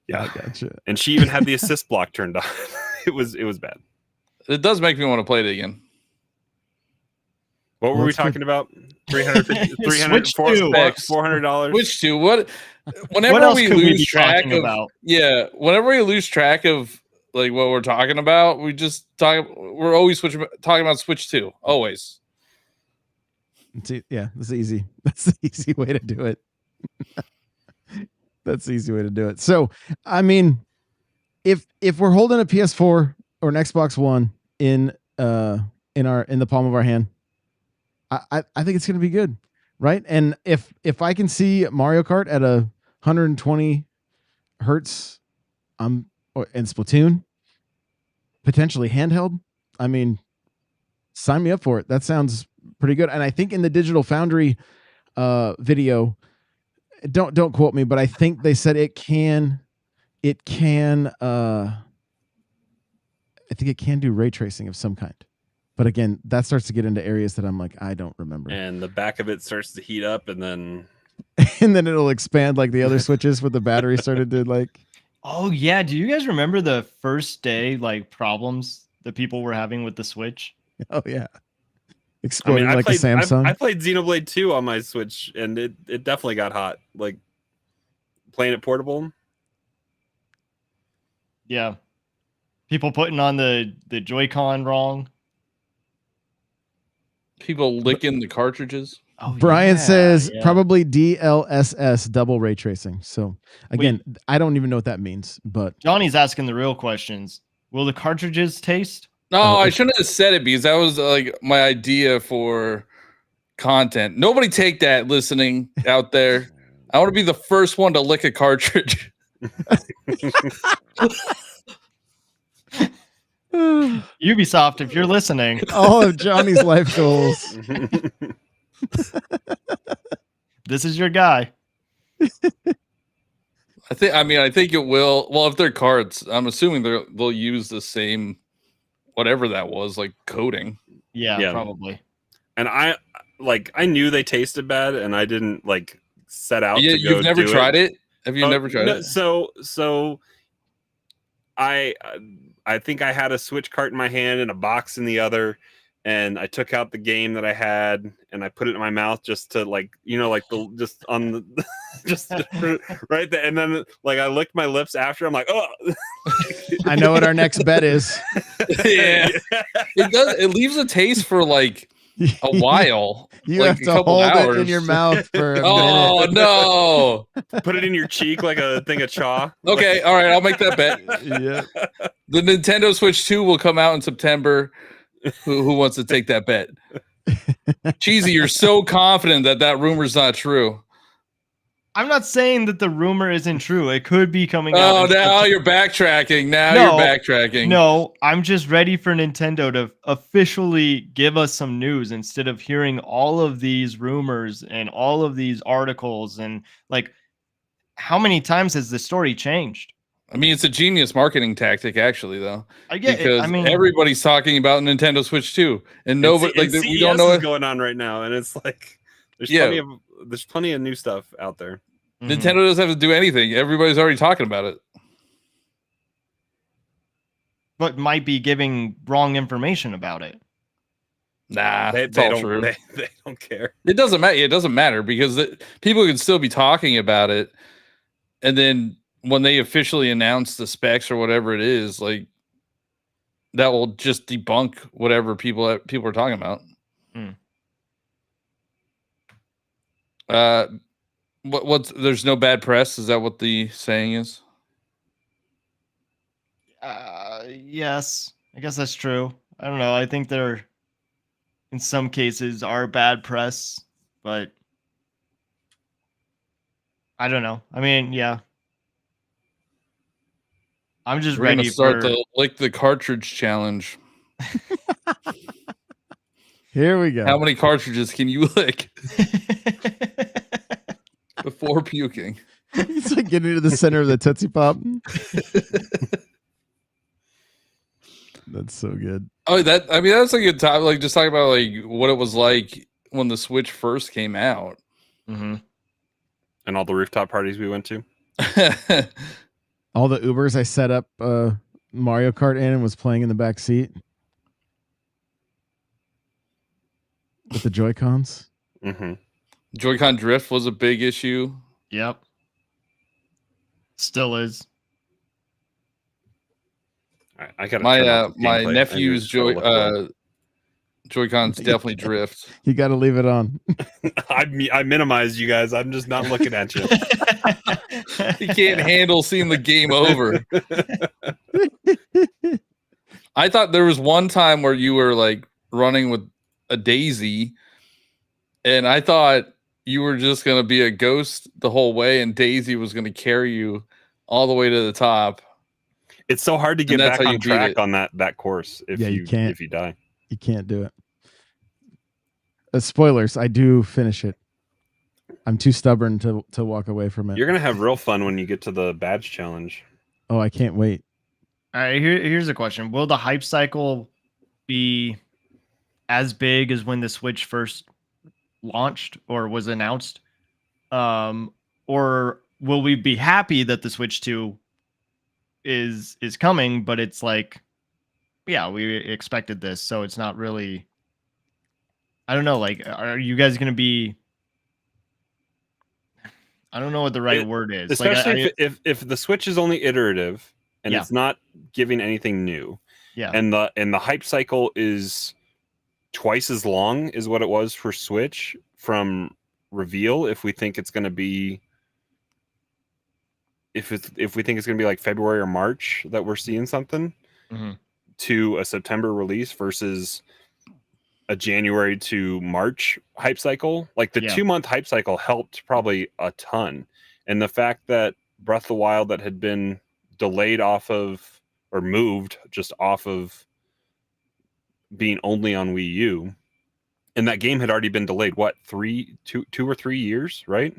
B: yeah,
A: I gotcha.
B: And she even had the assist block turned on. It was bad.
C: It does make me want to play it again.
B: What were we talking about? $300, $400.
C: Switch to what? Whenever
D: What else
C: we
D: could we
C: lose
D: be
C: track
D: talking
C: of,
D: about?
C: yeah, whenever we lose track of like what we're talking about, we just talk. We're always talking about Switch 2, always.
A: Yeah, that's easy. That's the easy way to do it. That's the easy way to do it. So, I mean, if we're holding a PS4 or an Xbox One in the palm of our hand, I think it's going to be good, right? And if I can see Mario Kart at 120 hertz, and Splatoon potentially handheld, I mean, sign me up for it. That sounds pretty good. And I think in the Digital Foundry video, don't quote me, but I think they said I think it can do ray tracing of some kind. But again, that starts to get into areas that I'm like, I don't remember.
B: And the back of it starts to heat up, and then
A: it'll expand like the other switches where the battery started to like.
D: Oh yeah, do you guys remember the first day like problems that people were having with the Switch?
A: Oh yeah, exploding like a Samsung.
B: I played Xenoblade 2 on my Switch, and it definitely got hot. Like playing it portable.
D: Yeah, people putting on the Joy-Con wrong.
C: People licking the cartridges.
D: Oh,
A: Brian says
D: yeah.
A: probably DLSS, double ray tracing. So again, I don't even know what that means, but
D: Johnny's asking the real questions. Will the cartridges taste?
C: No, I shouldn't have said it because that was like my idea for content. Nobody take that listening out there. I want to be the first one to lick a cartridge.
D: Ubisoft, if you're listening.
A: all of Johnny's life goals.
D: This is your guy.
C: I think it will. Well, if they're cards, I'm assuming they'll use the same whatever that was, like coating.
D: Yeah, probably.
B: And I knew they tasted bad, and I didn't like set out.
C: Yeah,
B: to go
C: you've never tried it. Have you never tried it?
B: So I think I had a Switch cart in my hand and a box in the other, and I took out the game that I had and I put it in my mouth just to like just on the just right there, and then like I licked my lips after. I'm like, oh,
A: I know what our next bet is.
C: Yeah, it does. It leaves a taste for like a while.
A: You
C: like
A: have to hold it in your mouth for a minute.
C: Oh no!
B: Put it in your cheek like a thing of chaw.
C: Okay, all right, I'll make that bet.
A: Yeah.
C: The Nintendo Switch 2 will come out in September. Who wants to take that bet? Cheesy, you're so confident that rumor's not true.
D: I'm not saying that the rumor isn't true. It could be coming out.
C: Oh, now you're backtracking. You're backtracking.
D: No, I'm just ready for Nintendo to officially give us some news instead of hearing all of these rumors and all of these articles. And like, how many times has the story changed?
C: I mean, it's a genius marketing tactic, actually, though.
D: I get
C: because
D: it. I mean,
C: everybody's talking about Nintendo Switch 2, and nobody
B: and
C: we don't know
B: what's going on right now, and it's like there's plenty of new stuff out there.
C: Nintendo doesn't have to do anything. Everybody's already talking about it.
D: But might be giving wrong information about it.
C: Nah,
B: they don't care.
C: It doesn't matter. It doesn't matter because people can still be talking about it, and then when they officially announce the specs or whatever it is, like that will just debunk whatever people are talking about. What's there's no bad press? Is that what the saying is?
D: Yes, I guess that's true. I don't know. I think there, in some cases, are bad press, but I don't know. I mean, yeah. I'm just ready
C: to start the lick the cartridge challenge.
A: Here we go.
C: How many cartridges can you lick before puking?
A: It's like getting into the center of the Tootsie Pop. That's so good.
C: Oh, that's a good time. Like, just talking about like what it was like when the Switch first came out.
D: Mm-hmm.
B: And all the rooftop parties we went to.
A: All the Ubers I set up Mario Kart in and was playing in the back seat with the Joy-Cons.
B: Mm-hmm.
C: Joy-Con drift was a big issue.
D: Yep. Still is.
B: All right, I gotta
C: My nephew's Joy-Cons definitely drift.
A: You got to leave it on.
B: I minimized you guys. I'm just not looking at you.
C: He can't handle seeing the game over. I thought there was one time where you were like running with a Daisy, and I thought you were just going to be a ghost the whole way, and Daisy was going to carry you all the way to the top.
B: It's so hard to get
C: that's
B: back
C: how
B: on
C: you beat
B: track
C: it.
B: on that course if
A: you can't.
B: if you die.
A: You can't do it. Spoilers, I do finish it. I'm too stubborn to walk away from it.
B: You're gonna have real fun when you get to the badge challenge.
A: Oh, I can't wait.
D: All right, here's a question. Will the hype cycle be as big as when the Switch first launched or was announced? Or will we be happy that the Switch 2 is coming, but it's like, yeah, we expected this, so it's not really, I don't know, like, are you guys going to be, I don't know what the right word is.
B: Especially if the Switch is only iterative and it's not giving anything new.
D: Yeah.
B: And the hype cycle is twice as long as what it was for Switch from reveal. If we think it's going to be, if we think it's going to be like February or March that we're seeing something, to a September release versus a January to March hype cycle, like the 2-month hype cycle helped probably a ton. And the fact that Breath of the Wild that had been delayed off of, or moved just off of being only on Wii U, and that game had already been delayed, what, 2 or 3 years, right?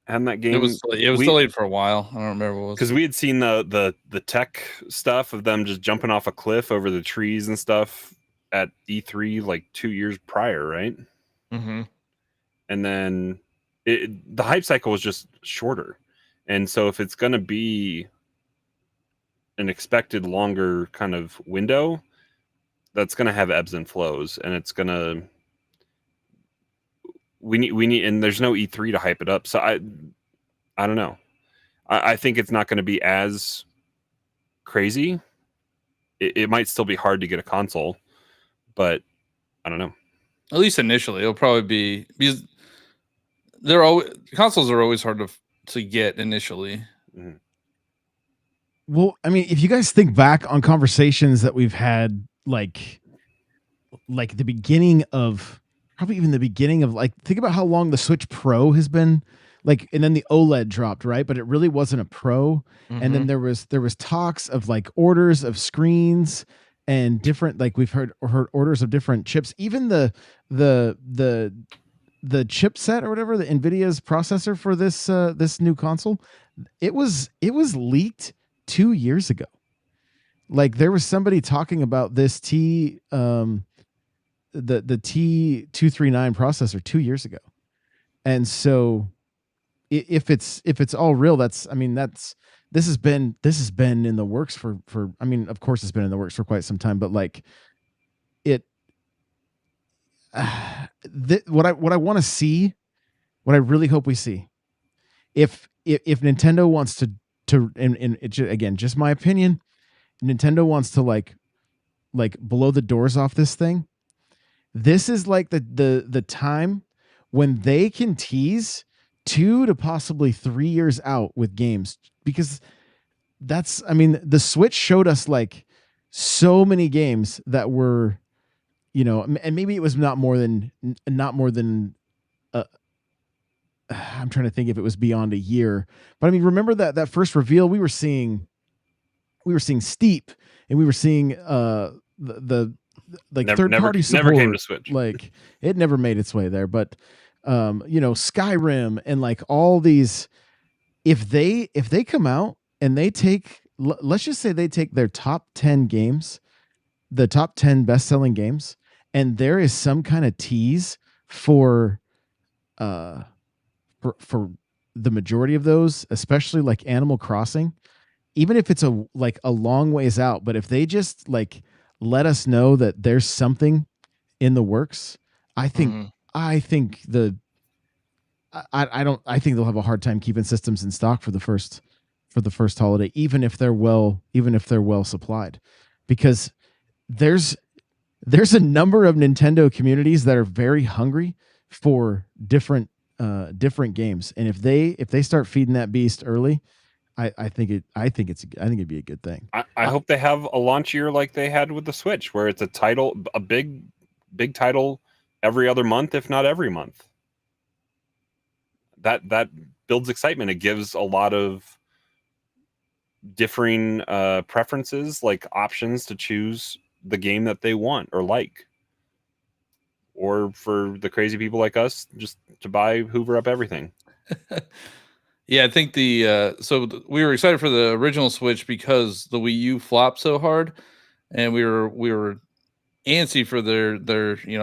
B: And that game,
C: it was delayed for a while. I don't remember what it was,
B: because we had seen the tech stuff of them just jumping off a cliff over the trees and stuff at E3 like 2 years prior, right?
D: Mm-hmm.
B: And then the hype cycle was just shorter, and so if it's going to be an expected longer kind of window, that's going to have ebbs and flows, and it's going to. We need, and there's no E3 to hype it up. So I don't know. I think it's not going to be as crazy. It might still be hard to get a console, but I don't know.
C: At least initially, it'll probably be, because consoles are always hard to get initially.
B: Mm-hmm.
A: Well, I mean, if you guys think back on conversations that we've had, like the beginning of, probably even the beginning of, like, think about how long the Switch Pro has been, like, and then the OLED dropped, right? But it really wasn't a Pro. And then there was talks of like orders of screens and different, like, we've heard orders of different chips. Even the chipset or whatever, the NVIDIA's processor for this new console, it was leaked 2 years ago. Like, there was somebody talking about this the T239 processor 2 years ago. And so if it's all real, this has been in the works for I mean, of course it's been in the works for quite some time, but like what I want to see, what I really hope we see, if Nintendo wants to and it, again, just my opinion, Nintendo wants to like blow the doors off this thing, this is like the time when they can tease 2 to possibly 3 years out with games, because that's, I mean, the Switch showed us like so many games that were, you know, and maybe it was not more than I'm trying to think if it was beyond a year, but I mean, remember that first reveal, we were seeing Steep, and we were seeing the like third party support.
B: Never came to Switch.
A: Like, it never made its way there, but Skyrim and like all these. If they come out and they take, let's just say they take their top 10 games, the top 10 best-selling games, and there is some kind of tease for the majority of those, especially like Animal Crossing, even if it's a long ways out, but if they just like let us know that there's something in the works, I think I think they'll have a hard time keeping systems in stock for the first holiday, even if they're well supplied, because there's a number of Nintendo communities that are very hungry for different games, and if they start feeding that beast early, I think it'd be a good thing.
B: I hope they have a launch year like they had with the Switch, where it's a big title every other month, if not every month. That builds excitement. It gives a lot of differing preferences, like options to choose the game that they want or like, or for the crazy people like us, just to hoover up everything.
C: Yeah, I think we were excited for the original Switch because the Wii U flopped so hard, and we were antsy for their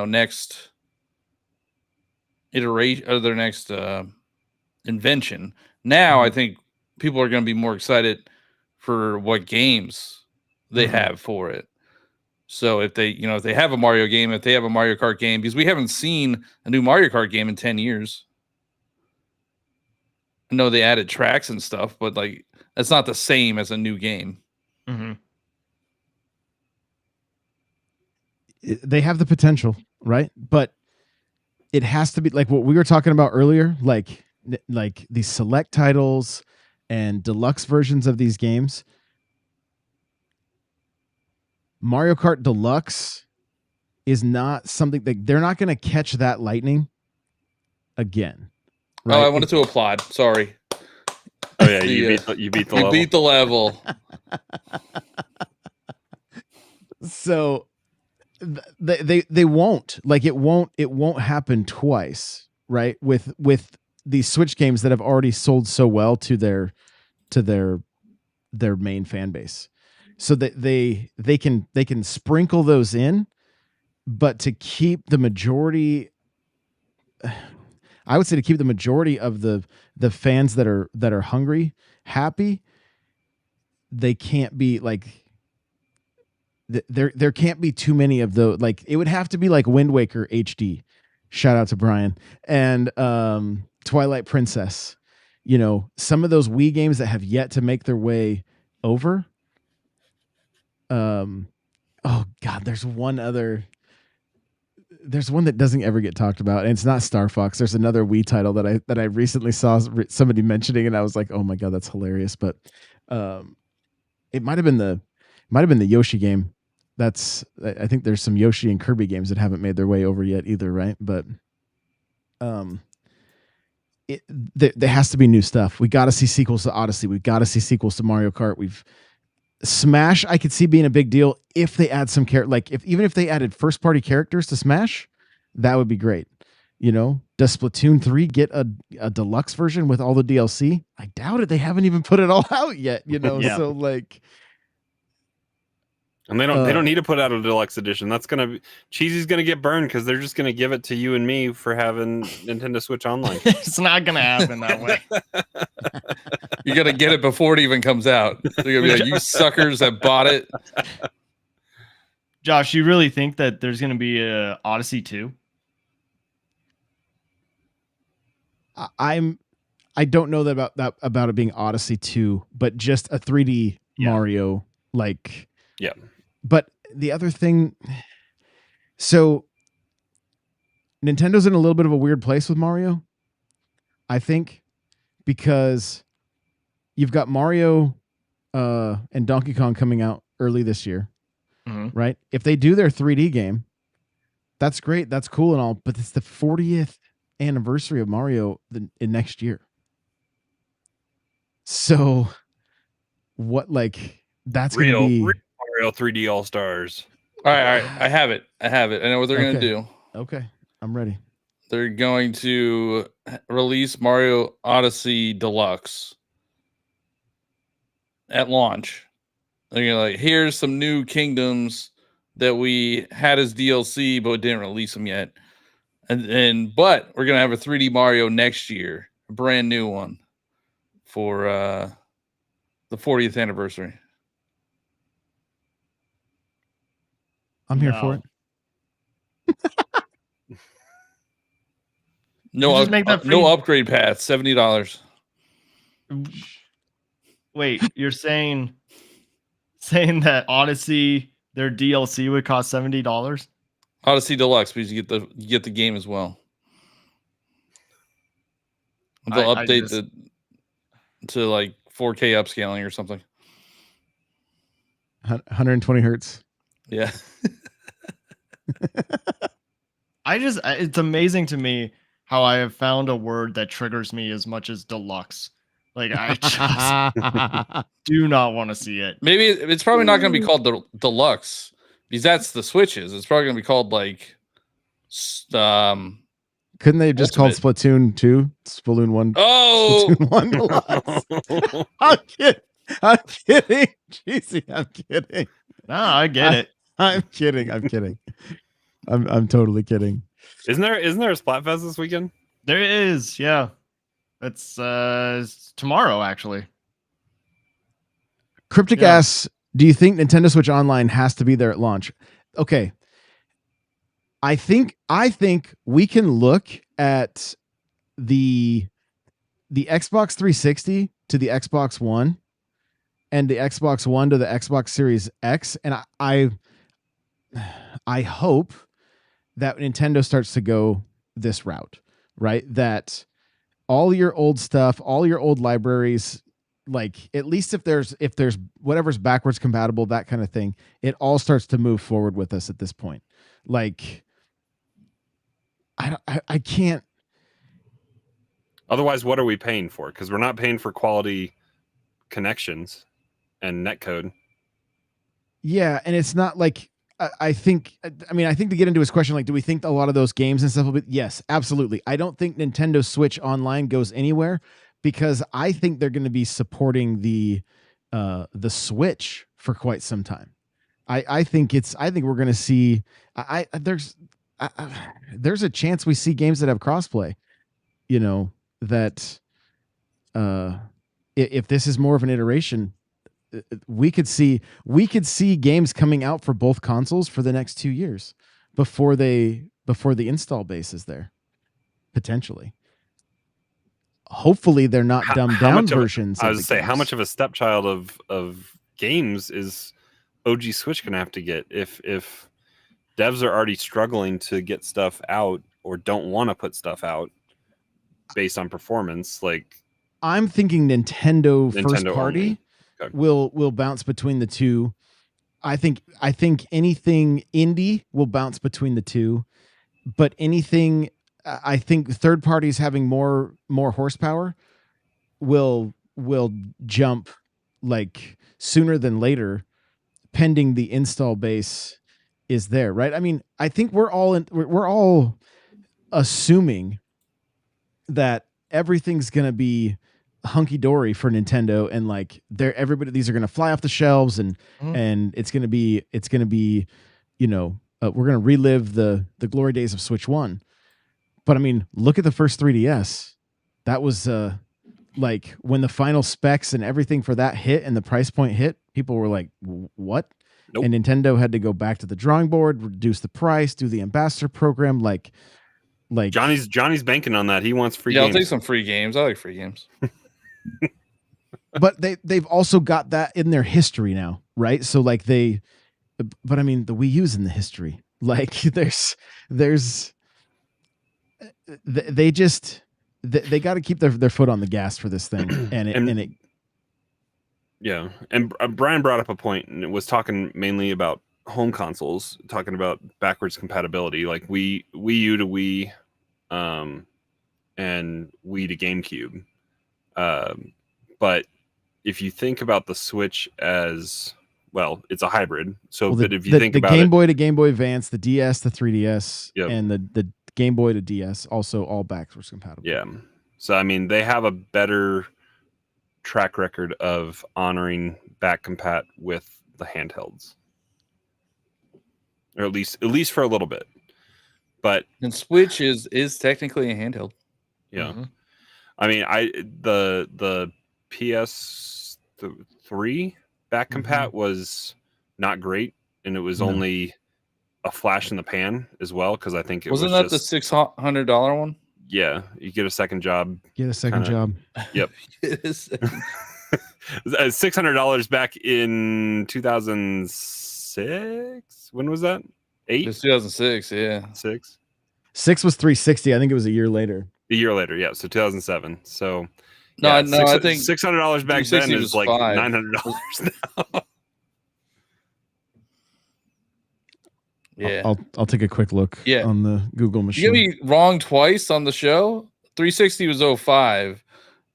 C: next iteration or their next invention. Now I think people are going to be more excited for what games they have for it. So if they have a Mario game, if they have a Mario Kart game, because we haven't seen a new Mario Kart game in 10 years. I know they added tracks and stuff, but like that's not the same as a new game.
A: They have the potential, right? But it has to be like what we were talking about earlier, like these select titles and deluxe versions of these games. Mario Kart Deluxe is not something that they're not going to catch that lightning again. Right?
C: Oh, I wanted to applaud. Sorry.
B: Oh yeah, you beat the level.
C: You beat the level.
A: So they won't, like, it won't happen twice, right? With these Switch games that have already sold so well to their main fan base. So that they can sprinkle those in, but to keep the majority, I would say to keep the majority of the fans that are hungry happy, they can't be like, there can't be too many of those. Like, it would have to be like Wind Waker HD, shout out to Brian, and Twilight Princess, some of those Wii games that have yet to make their way over. Oh God, there's one that doesn't ever get talked about, and it's not Star Fox. There's another Wii title that I recently saw somebody mentioning, and I was like, oh my God, that's hilarious. But it might have been the Yoshi game. I think there's some Yoshi and Kirby games that haven't made their way over yet either, right? But there has to be new stuff. We got to see sequels to Odyssey. We've got to see sequels to Mario Kart. Smash, I could see being a big deal if they add some even if they added first party characters to Smash, that would be great. Does Splatoon 3 get a deluxe version with all the DLC? I doubt it. They haven't even put it all out yet,
D: Yeah.
A: So like,
B: and they don't need to put out a deluxe edition. That's gonna be Cheesy's gonna get burned because they're just gonna give it to you and me for having Nintendo Switch Online.
D: It's not gonna happen that way.
C: You gotta get it before it even comes out. They're gonna be like, you suckers that bought it.
D: Josh, you really think that there's gonna be a Odyssey 2?
A: I don't know about it being Odyssey 2, but just a 3D Mario, like,
B: yeah.
A: But the other thing, so Nintendo's in a little bit of a weird place with Mario, I think, because you've got Mario and Donkey Kong coming out early this year, right? If they do their 3D game, that's great, that's cool and all, but it's the 40th anniversary of Mario in next year. So what, like, that's going to be
B: Mario 3D All-Stars.
C: All right. I have it. I know what they're going to do.
A: Okay. I'm ready.
C: they're going to release Mario Odyssey Deluxe at launch. They're like, here's some new kingdoms that we had as DLC, but didn't release them yet. But we're gonna have a 3D Mario next year, a brand new one for the 40th anniversary.
A: I'm here for it.
C: No,
D: Just make that
C: no
D: free.
C: upgrade path, $70.
D: Wait, you're saying that Odyssey, their DLC would cost $70?
C: Odyssey Deluxe, because you get the game as well. They'll update to like 4K upscaling or something.
A: 120 hertz.
C: Yeah.
D: It's amazing to me how I have found a word that triggers me as much as deluxe. Like, I just do not want to see it.
C: Maybe it's probably not going to be called the Deluxe, because that's the Switches. It's probably going to be called like
A: couldn't they just call Splatoon 2 Splatoon 1?
C: Oh,
A: Splatoon 1 Deluxe. I'm kidding. Jeezy, I'm kidding.
D: No, I get it.
A: I'm kidding. I'm totally kidding.
B: Isn't there a Splatfest this weekend?
D: There is, yeah. It's tomorrow, actually.
A: Cryptic asks, do you think Nintendo Switch Online has to be there at launch? Okay. I think we can look at the Xbox 360 to the Xbox One and the Xbox One to the Xbox Series X, and I hope that Nintendo starts to go this route, right? That all your old stuff, all your old libraries, like at least if there's whatever's backwards compatible, that kind of thing, it all starts to move forward with us at this point. Like, I can't.
B: Otherwise, what are we paying for? Because we're not paying for quality connections and netcode.
A: Yeah, and it's not like I think to get into his question, like, do we think a lot of those games and stuff will be? Yes, absolutely. I don't think Nintendo Switch Online goes anywhere because I think they're going to be supporting the Switch for quite some time. I think we're going to see. There's a chance we see games that have crossplay. You know that if this is more of an iteration, we could see games coming out for both consoles for the next 2 years before the install base is there, potentially. Hopefully they're not dumbed down versions.
B: I was to say, how much of a stepchild of games is OG Switch gonna have to get if devs are already struggling to get stuff out or don't want to put stuff out based on performance? Like, I'm thinking
A: Nintendo first party will bounce between the two. I think anything indie will bounce between the two, but anything I think third parties having more horsepower will jump like sooner than later, pending the install base is there, right? I mean, I think we're all assuming that everything's gonna be hunky dory for Nintendo, and like these are gonna fly off the shelves, and it's gonna be we're gonna relive the glory days of Switch 1. But I mean, look at the first 3DS. That was like when the final specs and everything for that hit and the price point hit, people were like, what? Nope. And Nintendo had to go back to the drawing board, reduce the price, do the ambassador program. Like
B: Johnny's banking on that. He wants free games.
C: I'll take some free games. I like free games.
A: But they've also got that in their history now, right? So like but I mean, the Wii U's in the history. Like they got to keep their foot on the gas for this thing, and
B: yeah. And Brian brought up a point, and it was talking mainly about home consoles, talking about backwards compatibility, like Wii U to Wii, and Wii to GameCube. But if you think about the Switch as well, it's a hybrid. So, but if you think about
A: Game Boy to Game Boy Advance, the DS, the 3DS,
B: yep,
A: and the Game Boy to DS, also all backwards compatible.
B: Yeah. So I mean, they have a better track record of honoring back compat with the handhelds, or at least for a little bit. But
C: And Switch is technically a handheld.
B: yeah,
D: Mhm.
B: I mean, the PS3 back compat was not great, and it was
A: No.
B: only a flash in the pan as well, because I think it
C: Wasn't
B: was
C: that
B: just,
C: the $600 one?
B: yeah, you get a second job.
A: Get a second
B: Kinda-
A: job.
B: Yep.
C: It is.
B: $600 back in 2006. When was that?
C: It's 2006. Yeah.
B: 6.
A: 6 was 360. I think it was a year later.
B: A year later, yeah. So 2007. So
C: No,
B: yeah,
C: no, I think
B: $600 back then
C: 360
B: is
C: was
B: like
C: $5.
B: $900 now.
C: Yeah.
A: I'll take a quick look
C: Yeah.
A: on the Google
C: You
A: machine.
C: get me wrong twice on the show. 360 was 05.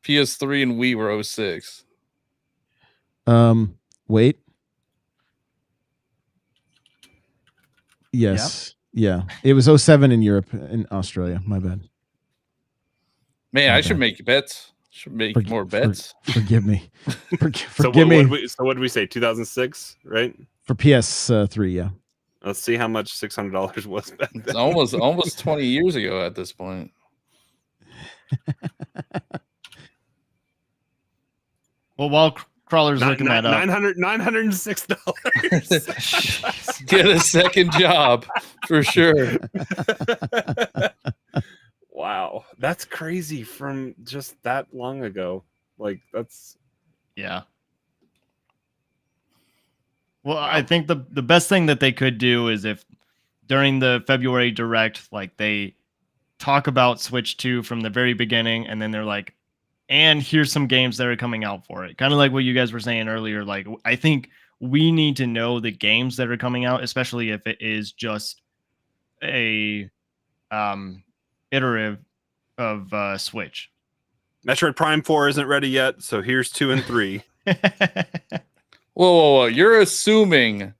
C: PS3 and Wii were 06.
A: Wait. Yes. Yeah. It was 07 in Europe and Australia. My bad.
C: Man,
A: My
C: I should
A: bad.
C: make bets. Should make
A: Forg-
C: more
A: for-
C: bets.
A: Forgive me. Forgive
B: So
A: me.
B: what did we say? 2006, right?
A: For PS3, yeah.
B: Let's see how much $600 was back
C: It's
B: then.
C: almost 20 years ago at this point.
D: Well, while Crawler's looking that up,
B: $906.
C: Get a second job for sure.
B: Wow, that's crazy from just that long ago. Like that's
D: yeah. Well, I think the best thing that they could do is if during the February Direct, like they talk about Switch 2 from the very beginning, and then they're like, and here's some games that are coming out for it. Kind of like what you guys were saying earlier. Like, I think we need to know the games that are coming out, especially if it is just a iterative of Switch.
B: Metroid Prime 4 isn't ready yet, so here's 2 and 3.
C: Whoa. You're assuming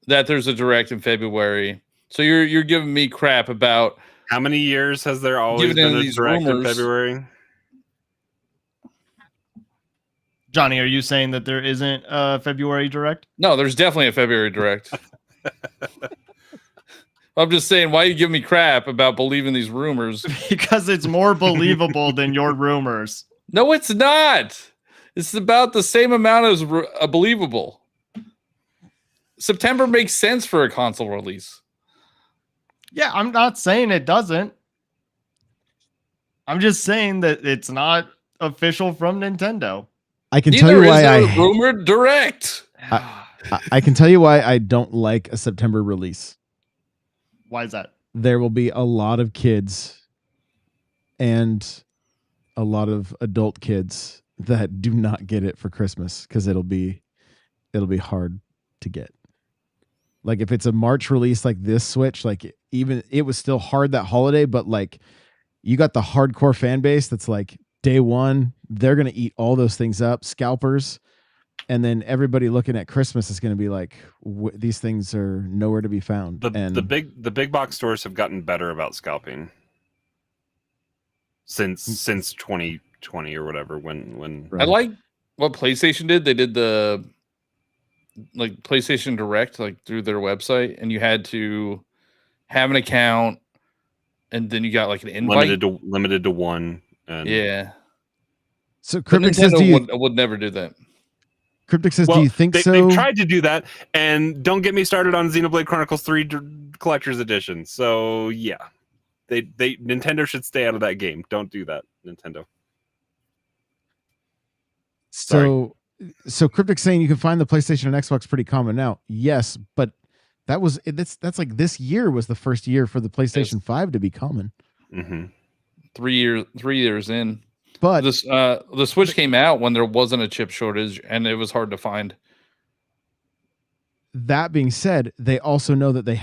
C: that there's a direct in February. So you're giving me crap about
B: How many years has there always
C: Giving in
B: been a
C: these
B: direct in
C: rumors.
B: February?
D: Johnny, are you saying that there isn't a February Direct?
C: No, there's definitely a February Direct. I'm just saying, why you give me crap about believing these rumors?
D: Because it's more believable than your rumors.
C: No, it's not. It's about the same amount as believable. September makes sense for a console release.
D: Yeah, I'm not saying it doesn't. I'm just saying that it's not official from Nintendo.
A: I can
C: Neither
A: tell you
C: is
A: why
C: there
A: I
C: rumored direct.
A: I can tell you why I don't like a September release.
D: Why is that?
A: There will be a lot of kids and a lot of adult kids that do not get it for Christmas because it'll be hard to get. Like if it's a March release like this Switch, like even it was still hard that holiday, but like you got the hardcore fan base that's like day one, they're going to eat all those things up, scalpers. And then everybody looking at Christmas is going to be like, these things are nowhere to be found.
B: The big box stores have gotten better about scalping since 2020 or whatever. When
C: I like what PlayStation did. They did the like PlayStation Direct like through their website, and you had to have an account, and then you got like an invite.
B: limited to one. And
C: Yeah.
A: So
C: But
A: Cryptic says,
C: Nintendo would never do that.
A: Cryptic says,
B: well,
A: do you think so?
B: They've tried to do that, and don't get me started on Xenoblade Chronicles 3 Collector's Edition. So yeah, Nintendo should stay out of that game. Don't do that, Nintendo.
A: So Cryptic saying you can find the PlayStation and Xbox pretty common now. Yes, but that's like this year was the first year for the PlayStation 5 to be common.
B: Mm-hmm.
C: 3 years in.
A: But
C: This the Switch came out when there wasn't a chip shortage and it was hard to find.
A: that being said, they also know that they've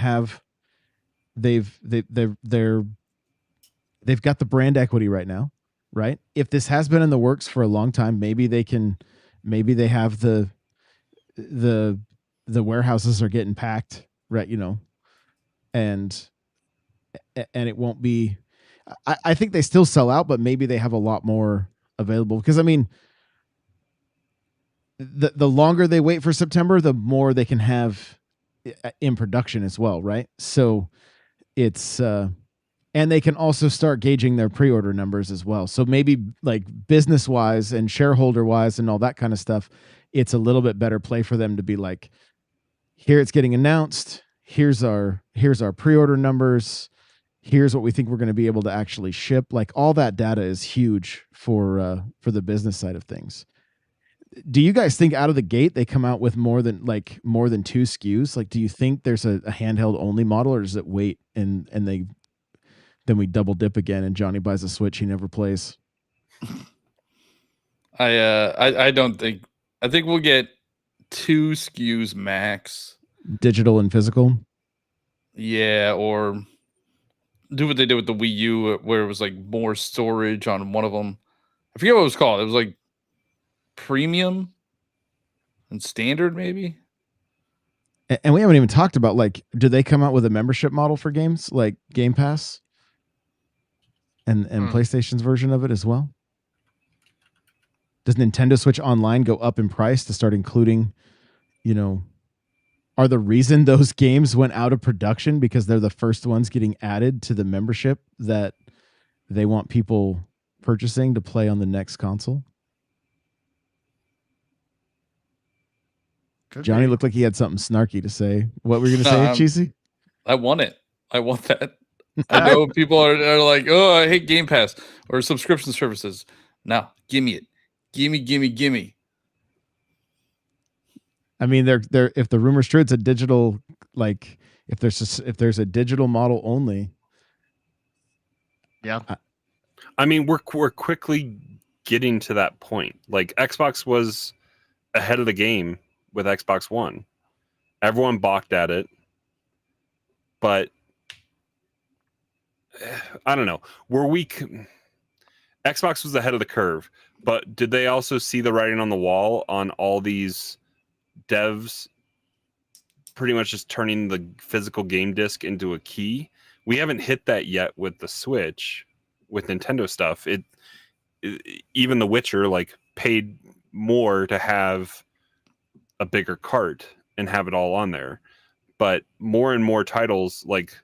A: got the brand equity right now, right? If this has been in the works for a long time, maybe they have the warehouses are getting packed, right? You know, and and it won't be. I think they still sell out, but maybe they have a lot more available. Because I mean, the longer they wait for September, the more they can have in production as well, right? So it's and they can also start gauging their pre-order numbers as well. So maybe like business wise and shareholder wise and all that kind of stuff, it's a little bit better play for them to be like, here it's getting announced. Here's our pre-order numbers. Here's what we think we're going to be able to actually ship. Like all that data is huge for the business side of things. Do you guys think out of the gate they come out with more than 2 SKUs? Like, do you think there's a handheld only model, or does it wait and then we double dip again and Johnny buys a Switch he never plays?
C: I don't think. I think we'll get 2 SKUs max.
A: Digital and physical?
C: Yeah, or do what they did with the Wii U, where it was like more storage on one of them. I forget what it was called. It was like premium and standard, maybe.
A: And we haven't even talked about, like, do they come out with a membership model for games like Game Pass and PlayStation's version of it as well? Does Nintendo Switch Online go up in price to start including, are the reason those games went out of production because they're the first ones getting added to the membership that they want people purchasing to play on the next console? Johnny looked like he had something snarky to say. What were you going to say, Cheesy?
C: I want it. I want that. I know people are like, oh, I hate Game Pass or subscription services. No, give me it. Gimme.
A: I mean, they're if the rumor's true, it's a digital, like if there's a digital model only.
D: Yeah.
B: I mean, we're quickly getting to that point. Like Xbox was ahead of the game with Xbox One. Everyone balked at it, but I don't know. Xbox was ahead of the curve, but did they also see the writing on the wall on all these devs pretty much just turning the physical game disc into a key? We haven't hit that yet with the Switch, with Nintendo stuff. It even The Witcher like paid more to have a bigger cart and have it all on there. But more and more titles, like,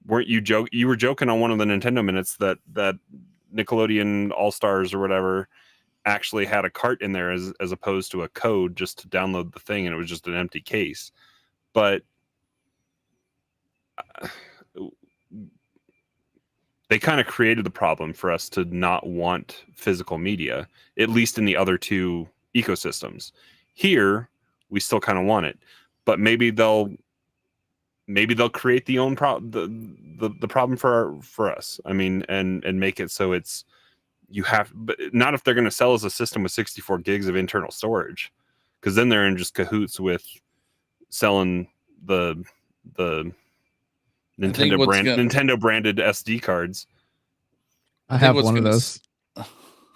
B: you were joking on one of the Nintendo minutes that Nickelodeon All-Stars or whatever actually had a cart in there as opposed to a code just to download the thing, and it was just an empty case. But they kind of created the problem for us to not want physical media, at least in the other two ecosystems. Here, we still kind of want it, but maybe they'll create the own the problem for us. I mean, and make it so it's but not if they're going to sell us a system with 64 gigs of internal storage, because then they're in just cahoots with selling the Nintendo branded SD cards.
A: I have one of those.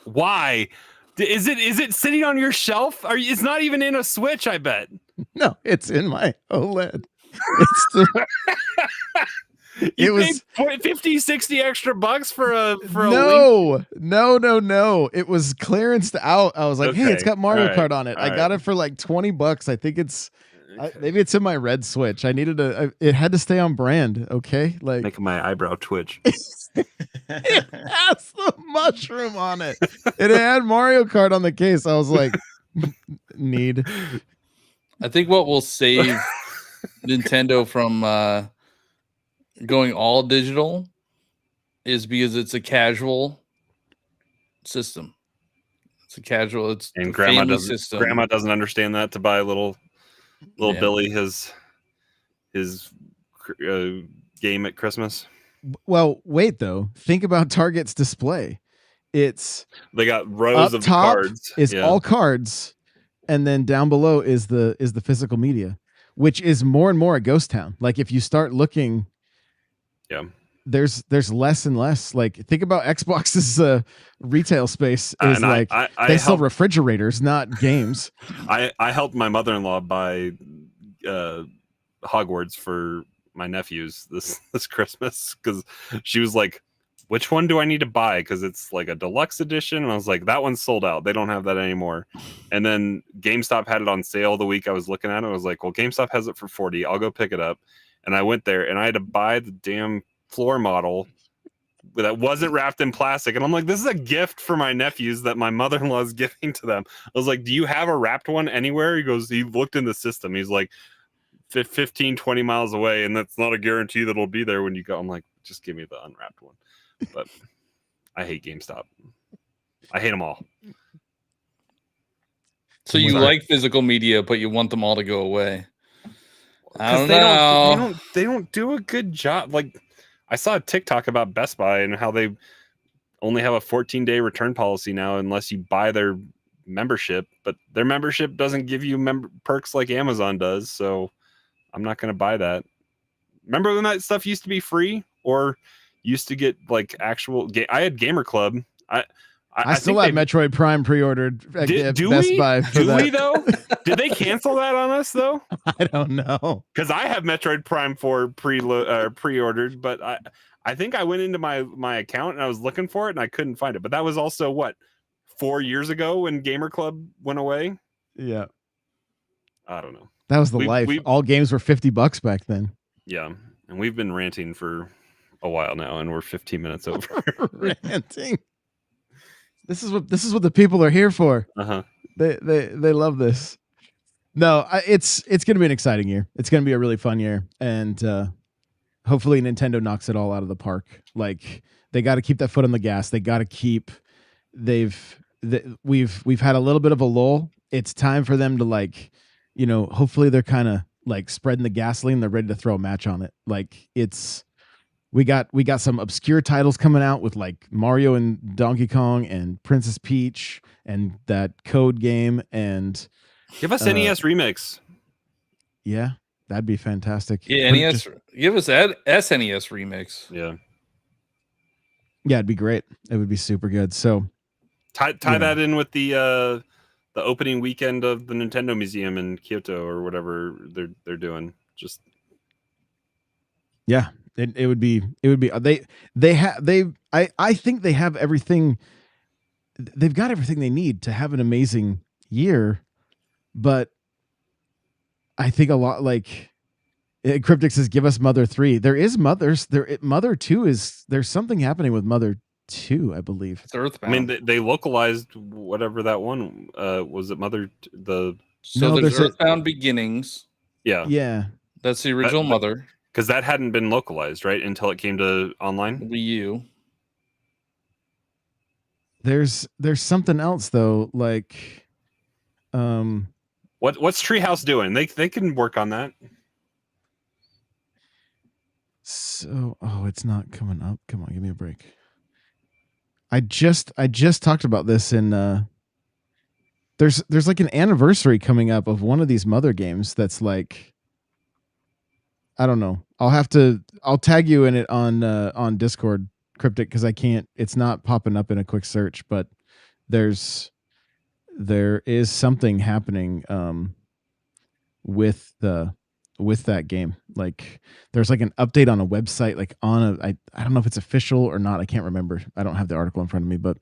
B: Why? Is it sitting on your shelf? It's not even in a Switch, I bet.
A: No, it's in my OLED. It's
B: it was 50, 60 extra bucks for a
A: No. It was clearanced out. I was like, hey, it's got Mario Kart on it. I got it for like $20. I think maybe it's in my red Switch. I needed it had to stay on brand. Okay. Like,
B: making my eyebrow twitch.
A: It has the mushroom on it. It had Mario Kart on the case. I was like, need.
C: I think what will save Nintendo from going all digital is because it's a casual system. It's
B: and
C: a
B: grandma
C: family
B: doesn't
C: system.
B: Grandma doesn't understand that to buy little Billy his game at Christmas.
A: Well, wait though. Think about Target's display. They
B: got rows of cards.
A: Is all cards, and then down below is the physical media, which is more and more a ghost town. Like if you start looking, there's less and less. Like think about Xbox's retail space is they sell refrigerators, not games.
B: I helped my mother-in-law buy Hogwarts for my nephews this Christmas because she was like, which one do I need to buy? Because it's like a deluxe edition. And I was like, that one's sold out. They don't have that anymore. And then GameStop had it on sale the week I was looking at it. I was like, well, GameStop has it for $40. I'll go pick it up. And I went there and I had to buy the damn floor model that wasn't wrapped in plastic. And I'm like, this is a gift for my nephews that my mother-in-law is giving to them. I was like, do you have a wrapped one anywhere? He looked in the system. He's like 15, 20 miles away. And that's not a guarantee that it'll be there when you go. I'm like, just give me the unwrapped one. But I hate GameStop. I hate them all.
C: So you like physical media, but you want them all to go away. I don't
B: they
C: know.
B: they don't do a good job. Like I saw a TikTok about Best Buy and how they only have a 14-day return policy now unless you buy their membership, but their membership doesn't give you perks like Amazon does, so I'm not going to buy that. Remember when that stuff used to be free or used to get like actual I had Gamer Club.
A: I still have Metroid Prime pre-ordered at Best Buy for that.
B: We though? Did they cancel that on us though?
A: I don't know.
B: Because I have Metroid Prime 4 pre-ordered, but I think I went into my account and I was looking for it and I couldn't find it. But that was also what 4 years ago when Gamer Club went away.
A: Yeah,
B: I don't know.
A: That was the life. All games were $50 back then.
B: Yeah, and we've been ranting for a while now, and we're 15 minutes over.
A: Ranting. This is what the people are here for.
B: Uh-huh.
A: They love this. No, it's going to be an exciting year. It's going to be a really fun year, and hopefully Nintendo knocks it all out of the park. Like they got to keep that foot on the gas. They got to keep. We've had a little bit of a lull. It's time for them to hopefully they're kind of like spreading the gasoline. They're ready to throw a match on it. Like we got some obscure titles coming out with like Mario and Donkey Kong and Princess Peach and that Code game and
B: give us NES remix.
A: Yeah, that'd be fantastic.
C: Yeah, NES. Give us SNES remix.
A: Yeah, it'd be great. It would be super good. So
B: tie that in with the opening weekend of the Nintendo Museum in Kyoto or whatever they're doing. Just
A: yeah. It would be I think they have everything. They've got everything they need to have an amazing year, but I think a lot like Cryptic says, give us Mother 3. There is Mothers. Mother 2 is there's something happening with Mother 2, I believe.
C: It's Earthbound.
B: I mean, they localized whatever that one was. It Mother
C: there's Earthbound Beginnings.
A: Yeah.
C: That's the original Mother.
B: Because that hadn't been localized, right, until it came to online.
C: Wii U.
A: There's something else though, like,
B: what's Treehouse doing? They can work on that.
A: So, it's not coming up. Come on, give me a break. I just talked about this in. There's like an anniversary coming up of one of these Mother games that's like. I don't know. I'll tag you in it on Discord, Cryptic, because I can't. It's not popping up in a quick search, but there is something happening with that game. Like there's like an update on a website, like I don't know if it's official or not. I can't remember. I don't have the article in front of me, but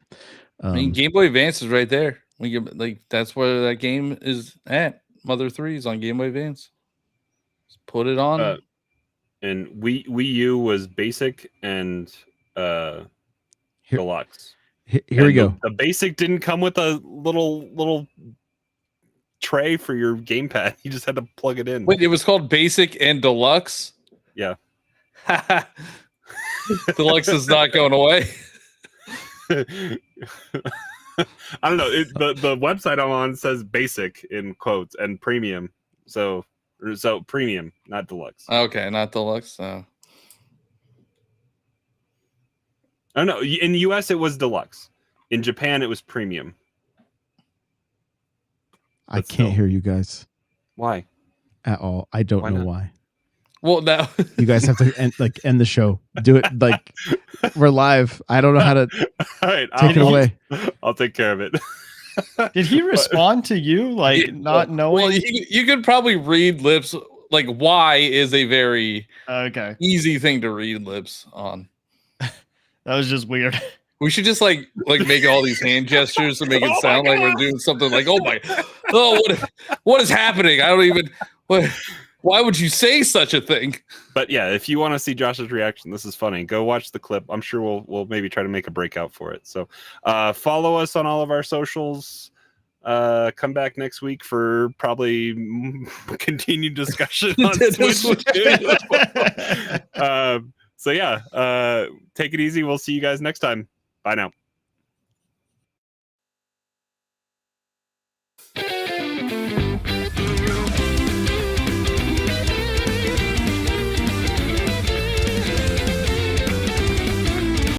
C: I mean, Game Boy Advance is right there. That's where that game is at. Mother 3 is on Game Boy Advance. Just put it on.
B: And Wii U was basic and deluxe.
A: Here we go.
B: The basic didn't come with a little tray for your gamepad. You just had to plug it in.
C: Wait, it was called Basic and Deluxe?
B: Yeah.
C: Deluxe is not going away.
B: I don't know. The website I'm on says basic in quotes and premium. So premium, not deluxe.
C: Okay, not deluxe. So.
B: Oh no, in the US it was deluxe. In Japan it was premium.
A: I can't hear you guys.
B: Why?
A: At all. I don't know why.
C: Well, now
A: you guys have to end the show. Do it like we're live. I don't know how to
B: all right,
A: take it away.
B: I'll take care of it.
D: Did he respond to you not knowing?
C: Well, you could probably read lips like Y is a very
D: Okay,
C: easy thing to read lips on.
D: that was just weird.
C: We should just like make all these hand gestures to make it sound like we're doing something like, what is happening? I don't even why would you say such a thing?
B: But yeah, if you want to see Josh's reaction, this is funny. Go watch the clip. I'm sure we'll maybe try to make a breakout for it. So follow us on all of our socials. Come back next week for probably continued discussion on Switch. So yeah, take it easy. We'll see you guys next time. Bye now.